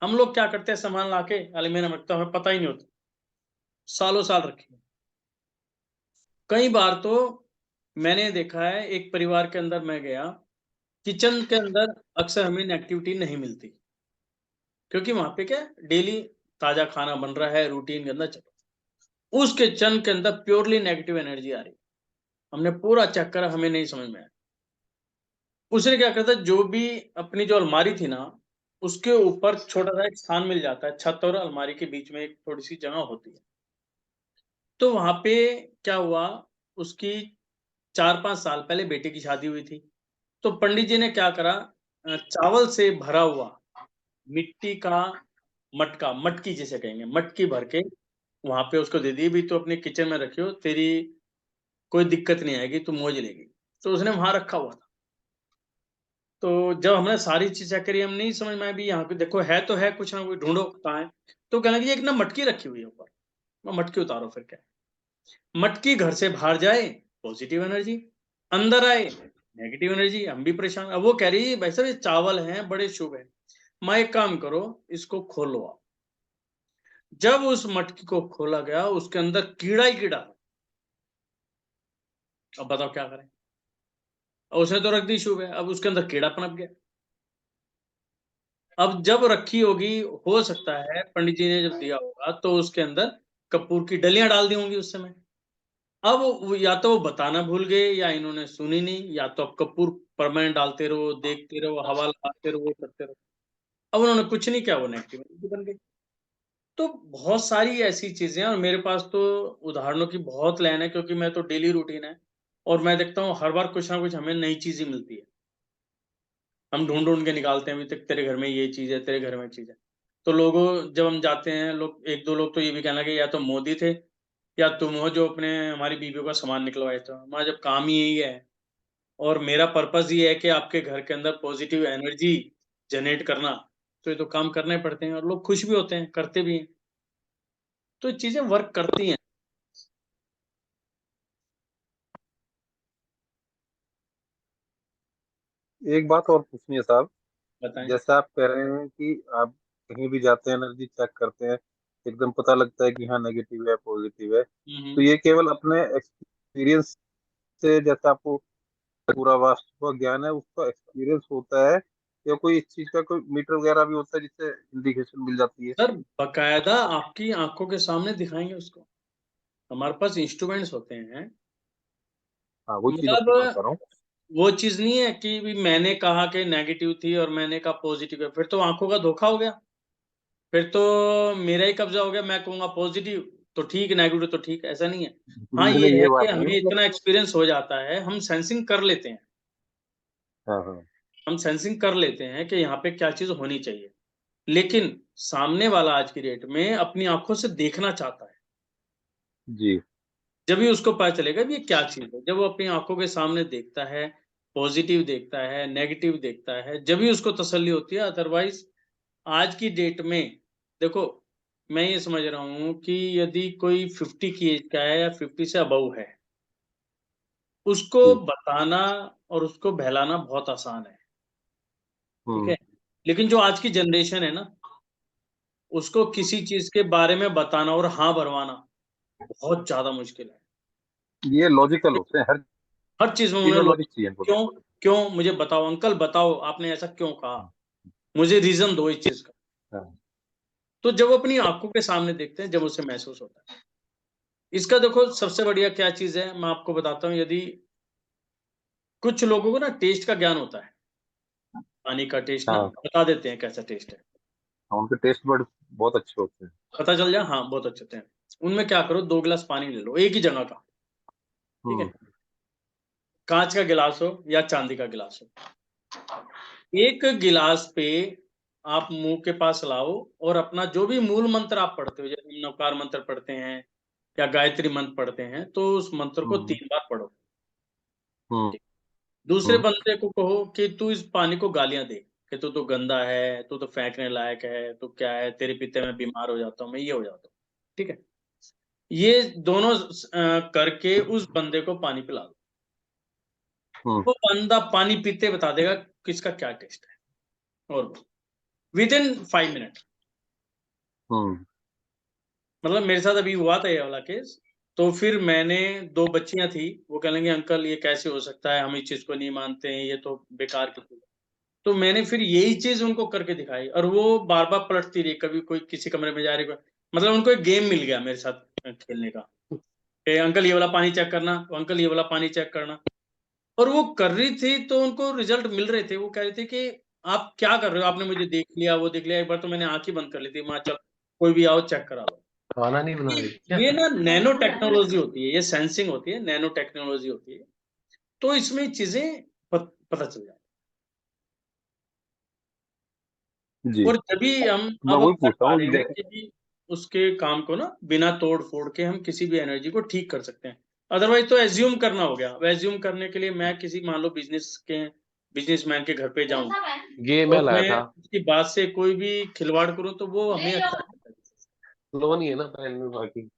हम लोग क्या करते हैं, सामान लाके अलमीरा में रखते हैं, हमें पता ही नहीं होता, सालों साल रखे। कई बार तो मैंने देखा है, एक परिवार के अंदर मैं गया, किचन के अंदर अक्सर हमें नेगेटिविटी नहीं मिलती, क्योंकि वहां पे क्या डेली ताजा खाना बन रहा है, रूटीन के अंदर चलो। उस किचन के अंदर प्योरली नेगेटिव एनर्जी आ रही, हमने पूरा चेक करा, हमें नहीं समझ में आया। उसने क्या करता, जो भी अपनी जो अलमारी थी ना, उसके ऊपर छोटा सा एक स्थान मिल जाता है, छत और अलमारी के बीच में एक थोड़ी सी जगह होती है। तो वहां पे क्या हुआ, उसकी 4-5 साल पहले बेटे की शादी हुई थी। तो पंडित जी ने क्या करा, चावल से भरा हुआ मिट्टी का मटका, मटकी जिसे कहेंगे, मटकी भर के वहां पे उसको दे दी, भी तो अपने किचन में रखियो, तेरी कोई दिक्कत नहीं आएगी, तू मौज लेगी। तो उसने वहां रखा हुआ था। तो जब हमने सारी चीज चेक करी, हम नहीं समझ में आया भी यहाँ पे देखो है तो है, कुछ ना कुछ ढूंढो कहाँ है। तो कहने लगे, एक ना मटकी रखी हुई है ऊपर। मैं मटकी उतारो, फिर क्या, मटकी घर से बाहर जाए पॉजिटिव एनर्जी, अंदर आए नेगेटिव एनर्जी। हम भी परेशान। अब वो कह रही, भाई साहब ये चावल हैं, बड़े शुभ है। मैं एक काम करो, इसको खोलो आप। जब उस मटकी को खोला गया, उसके अंदर कीड़ा ही कीड़ा। अब बताओ क्या करें। और उसने तो रख दी शुभ है, अब उसके अंदर कीड़ा पनप गया। अब जब रखी होगी, हो सकता है पंडित जी ने जब दिया होगा तो उसके अंदर कपूर की डलियां डाल दी होंगी उस समय। अब या तो वो बताना भूल गए, या इन्होंने सुनी नहीं, या तो अब कपूर परमानेंट डालते रहो, देखते रहो, हवा लगाते रहो, वो करते रहो। अब उन्होंने कुछ नहीं किया, वो नेगेटिव बन गई। तो बहुत सारी ऐसी चीजें हैं, और मेरे पास तो उदाहरणों की बहुत लाइन है, क्योंकि मैं तो डेली रूटीन है, और मैं देखता हूँ हर बार कुछ ना कुछ हमें नई चीजें मिलती है। हम ढूंढ ढूंढ के निकालते हैं, अभी तक तेरे घर में ये चीज है, तेरे घर में चीज है। तो लोगों, जब हम जाते हैं, लोग एक दो लोग तो ये भी कहने लगे, या तो मोदी थे या तुम हो जो अपने हमारी बीवियों का सामान निकलवाए थे। हमारा जब काम ही यही है, और मेरा पर्पस ये है कि आपके घर के अंदर पॉजिटिव एनर्जी जनरेट करना, तो ये तो काम करने पड़ते हैं, और लोग खुश भी होते हैं, करते भी हैं। तो ये चीजें वर्क करती हैं। एक बात और पूछनी है साहब। बताएं। जैसा आप कह रहे हैं कि आप कहीं भी जाते हैं, एनर्जी चेक करते हैं, एकदम पता लगता है कि हाँ नेगेटिव है पॉजिटिव है, तो हम्म। ये केवल अपने एक्सपीरियंस से, जैसा आपको पूरा वास्तु का ज्ञान है, उसका एक्सपीरियंस होता है, या कोई इस चीज का कोई मीटर वगैरह भी होता है जिससे इंडिकेशन मिल जाती है? सर बकायदा आपकी आंखों के सामने दिखाएंगे उसको। हमारे पास इंस्ट्रूमेंट्स होते हैं। हाँ, वही चीज मैं पूछना मतलब चाह रहा हूँ। वो चीज नहीं है कि भी मैंने कहा कि नेगेटिव थी और मैंने कहा पॉजिटिव है, फिर तो आंखों का धोखा हो गया। फिर तो मेरा ही कब्जा हो गया, मैं कहूंगा पॉजिटिव तो ठीक, नेगेटिव तो ठीक, ऐसा नहीं है। हाँ, नहीं ये नहीं, है ये कि बात नहीं हमें मतलब। इतना एक्सपीरियंस हो जाता है, हम सेंसिंग कर लेते हैं। हाँ हाँ। हम सेंसिंग कर लेते हैं कि यहाँ पे क्या चीज होनी चाहिए। लेकिन सामने वाला आज की डेट में अपनी आंखों से देखना चाहता है। जी। जब भी उसको पता चलेगा भी ये क्या चीज है, जब वो अपनी आंखों के सामने देखता है, पॉजिटिव देखता है, नेगेटिव देखता है, जब भी उसको तसल्ली होती है। अदरवाइज आज की डेट में देखो, मैं ये समझ रहा हूँ कि यदि कोई 50 की एज का है या 50 से अबव है, उसको जी। बताना और उसको बहलाना बहुत आसान है। ठीक हम्म। है। लेकिन जो आज की जनरेशन है ना, उसको किसी चीज के बारे में बताना और हाँ भरवाना बहुत ज्यादा मुश्किल है। ये लॉजिकल होते हैं, हर हर चीज में चीज उन्हें में लॉजिक, लॉजिक चाहिए इनको तो। क्यों, क्यों मुझे बताओ अंकल, बताओ आपने ऐसा क्यों कहा, मुझे रीजन दो इस चीज का। हाँ। तो जब वो अपनी आंखों के सामने देखते हैं, जब उसे महसूस होता है। इसका देखो सबसे बढ़िया क्या चीज है, मैं आपको बताता हूँ। यदि कुछ लोगों को ना टेस्ट का ज्ञान होता है, पानी का टेस्ट ना हाँ, बता देते हैं कैसा टेस्ट है, उनके टेस्ट बड बहुत अच्छे होते हैं। पता चल जाए, हाँ बहुत अच्छे होते हैं। उनमें क्या करो, 2 गिलास पानी ले लो एक ही जगह का। ठीक है। हम्म। कांच का गिलास हो या चांदी का गिलास हो, एक गिलास पे आप मुंह के पास लाओ, और अपना जो भी मूल मंत्र आप पढ़ते हो, जैसे नवकार मंत्र पढ़ते हैं या गायत्री मंत्र पढ़ते हैं, तो उस मंत्र को हम्म। 3 बार पढ़ो। हम्म। दूसरे हम्म। बंदे को कहो कि तू इस पानी को गालियां दे, कि तू तो गंदा है, तू तो फेंकने लायक है, तू क्या है, तेरे पीते में बीमार हो जाता हूँ मैं, ये हो जाता हूँ। ठीक है। ये दोनों करके उस बंदे को पानी पिला दो। हम्म। वो बंदा पानी पीते बता देगा किसका क्या टेस्ट है, और विद इन 5 मिनट। हम्म। मतलब मेरे साथ अभी हुआ था ये वाला केस। तो फिर मैंने, 2 बच्चियां थी, वो कह लेंगे अंकल ये कैसे हो सकता है, हम इस चीज को नहीं मानते हैं, ये तो बेकार की चीज है। तो मैंने फिर यही चीज उनको करके दिखाई, और वो बार बार पलटती रही, कभी कोई किसी कमरे में जा रही, मतलब उनको एक गेम मिल गया मेरे साथ खेलने का। कि अंकल ये वाला पानी चेक करना, तो अंकल ये वाला पानी चेक करना, और वो कर रही थी तो उनको रिजल्ट मिल रहे थे। वो कह रहे थे कि आप क्या कर रहे हो, आपने मुझे देख लिया, वो देख लिया, एक बार तो मैंने आंख ही बंद कर ली थी, माँ चल कोई भी आओ चेक करा लो। खाना नहीं बना रही क्या? ये ना नैनो टेक्नोलॉजी होती है, ये सेंसिंग होती है, नैनो टेक्नोलॉजी होती है, तो इसमें चीजें पता चल जाती जी। है। और जब हम मैं अब वही कर पूछ रहा पा हूँ रहे हैं जैसे कि उसके काम को ना बिना तोड़ फोड़ के हम किसी भी एनर्जी को ठीक कर सकते हैं। अदरवाइज तो एज्यूम करना हो गया। एज्यूम करने के लिए मैं किसी मान लो बिजनेसमैन के घर पे जाऊं ये मैं और लाया मैं था, उसकी बात से कोई भी खिलवाड़ करूं तो वो हमें अच्छा नहीं लगता। लो नहीं है ना पेन में बाकी।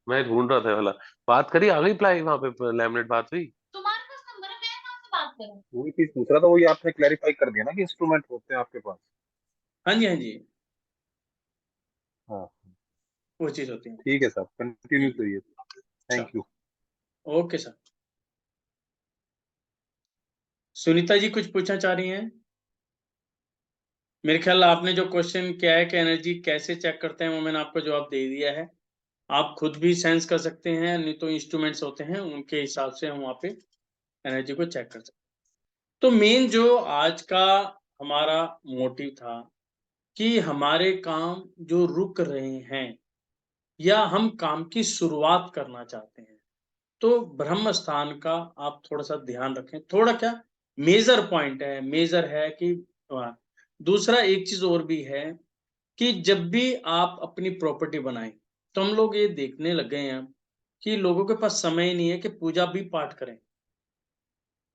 मैं ढूंढ रहा था ये वाला। बात करी, आ गई प्लाई वहां पे लैमिनेट बात हुई। तुम्हारे पास नंबर है, मैं कहाँ से बात करूं? वही चीज पूछ रहा था, वही आपने क्लैरिफाई कर दिया ना कि इंस्ट्रूमेंट होते हैं आपके पास। हाँ जी, हाँ जी, हाँ, वो चीज होती है। ठीक है सर, कंटिन्यू करिए। अच्छा, thank you. Okay sir. Sunita ji कुछ पूछना चाह रही हैं? मेरे ख्याल आपने जो क्वेश्चन किया है कि एनर्जी कैसे चेक करते हैं, वो मैंने आपको जवाब दे दिया है। आप खुद भी सेंस कर सकते हैं, नहीं तो इंस्ट्रूमेंट्स होते हैं उनके हिसाब से हम वहाँ पे एनर्जी को चेक कर सकते हैं। तो मेन जो आज का हमारा मोटिव था कि हमारे काम जो रुक रहे हैं या हम काम की शुरुआत करना चाहते हैं, तो ब्रह्म स्थान का आप थोड़ा सा ध्यान रखें। थोड़ा क्या मेजर पॉइंट है, मेजर है कि हाँ। दूसरा एक चीज और भी है कि जब भी आप अपनी प्रॉपर्टी बनाएं, तो हम लोग ये देखने लग गए हैं कि लोगों के पास समय ही नहीं है कि पूजा भी पाठ करें।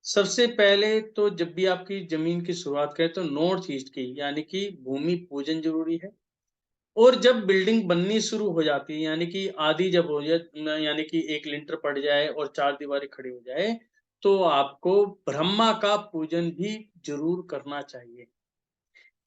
सबसे पहले तो जब भी आपकी जमीन की शुरुआत करें तो नॉर्थ ईस्ट की यानी कि भूमि पूजन जरूरी है। और जब बिल्डिंग बननी शुरू हो जाती है यानी कि आधी जब हो जाए, यानी कि एक लिंटर पड़ जाए और चार दीवारें खड़ी हो जाए, तो आपको ब्रह्मा का पूजन भी जरूर करना चाहिए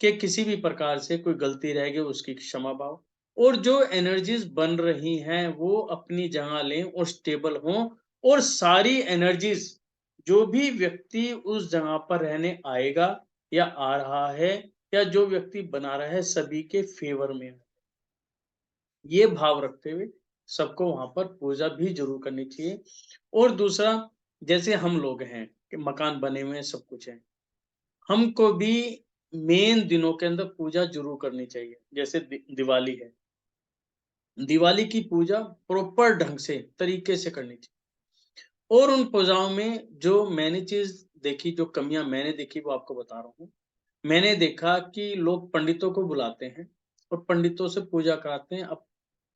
कि किसी भी प्रकार से कोई गलती रह गई उसकी क्षमा भाव। और जो एनर्जीज बन रही हैं वो अपनी जगह लें और स्टेबल हों। और सारी एनर्जीज, जो भी व्यक्ति उस जगह पर रहने आएगा या आ रहा है या जो व्यक्ति बना रहा है, सभी के फेवर में, ये भाव रखते हुए सबको वहां पर पूजा भी जरूर करनी चाहिए। और दूसरा, जैसे हम लोग हैं कि मकान बने हुए हैं, सब कुछ है, हमको भी मेन दिनों के अंदर पूजा जरूर करनी चाहिए। जैसे दिवाली है, दिवाली की पूजा प्रॉपर ढंग से तरीके से करनी चाहिए। और उन पूजाओं में जो मैंने चीज देखी, जो कमियां मैंने देखी, वो आपको बता रहा हूँ। मैंने देखा कि लोग पंडितों को बुलाते हैं और पंडितों से पूजा कराते हैं, अब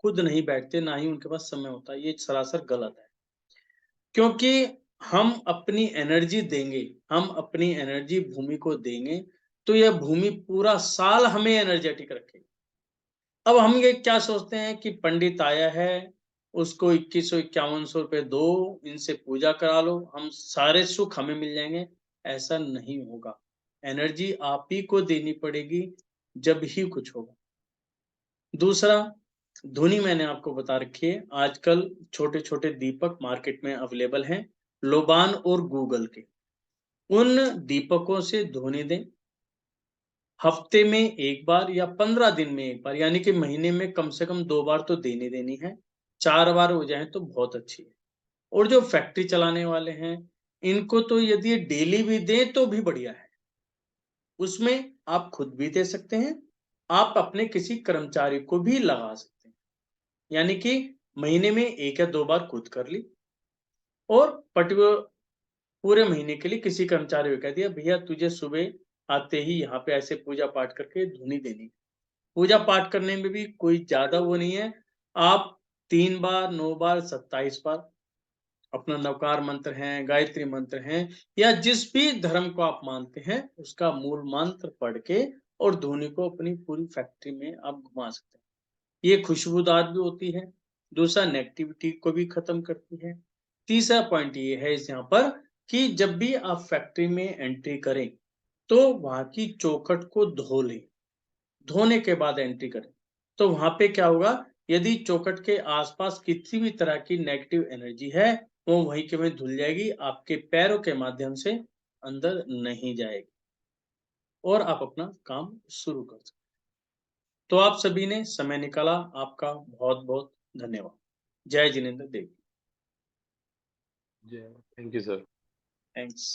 खुद नहीं बैठते, ना ही उनके पास समय होता है। ये सरासर गलत है। क्योंकि हम अपनी एनर्जी देंगे, हम अपनी एनर्जी भूमि को देंगे, तो यह भूमि पूरा साल हमें एनर्जेटिक रखेगी। अब हम ये क्या सोचते हैं कि पंडित आया है, उसको 2100-5100 रुपए दो, इनसे पूजा करा लो, हम सारे सुख हमें मिल जाएंगे। ऐसा नहीं होगा। एनर्जी आप ही को देनी पड़ेगी, जब ही कुछ होगा। दूसरा, धुनी मैंने आपको बता रखी है। आजकल छोटे छोटे दीपक मार्केट में अवेलेबल हैं, लोबान और गूगल के। उन दीपकों से धुनी दें, हफ्ते में एक बार या 15 दिन में एक बार, यानी कि महीने में कम से कम 2 बार तो देनी देनी है। 4 बार हो जाए तो बहुत अच्छी है। और जो फैक्ट्री चलाने वाले हैं, इनको तो यदि डेली भी दें तो भी बढ़िया है। उसमें आप खुद भी दे सकते हैं, आप अपने किसी कर्मचारी को भी लगा सकते हैं। यानी कि महीने में 1 या 2 बार खुद कर ली, और पर्टिकुलर पूरे महीने के लिए किसी कर्मचारी को कह दिया, भैया तुझे सुबह आते ही यहाँ पे ऐसे पूजा पाठ करके धुनी देनी। पूजा पाठ करने में भी कोई ज्यादा वो नहीं है। आप 3 बार, 9 बार, 27 बार अपना नवकार मंत्र है, गायत्री मंत्र है, या जिस भी धर्म को आप मानते हैं उसका मूल मंत्र पढ़ के और धुनी को अपनी पूरी फैक्ट्री में आप घुमा सकते हैं। ये खुशबूदार भी होती है। दूसरा, नेगेटिविटी को भी खत्म करती है। तीसरा पॉइंट ये है इस यहाँ पर कि जब भी आप फैक्ट्री में एंट्री करें तो वहां की चौखट को धो लें। धोने के बाद एंट्री करें तो वहां पे क्या होगा, यदि चौखट के आसपास किसी भी तरह की नेगेटिव एनर्जी है, वो वहीं के वहीं धुल जाएगी, आपके पैरों के माध्यम से अंदर नहीं जाएगी और आप अपना काम शुरू कर सकते। तो आप सभी ने समय निकाला, आपका बहुत बहुत धन्यवाद। जय जिनेंद्र देव। जय थैंक यू सर। थैंक्स।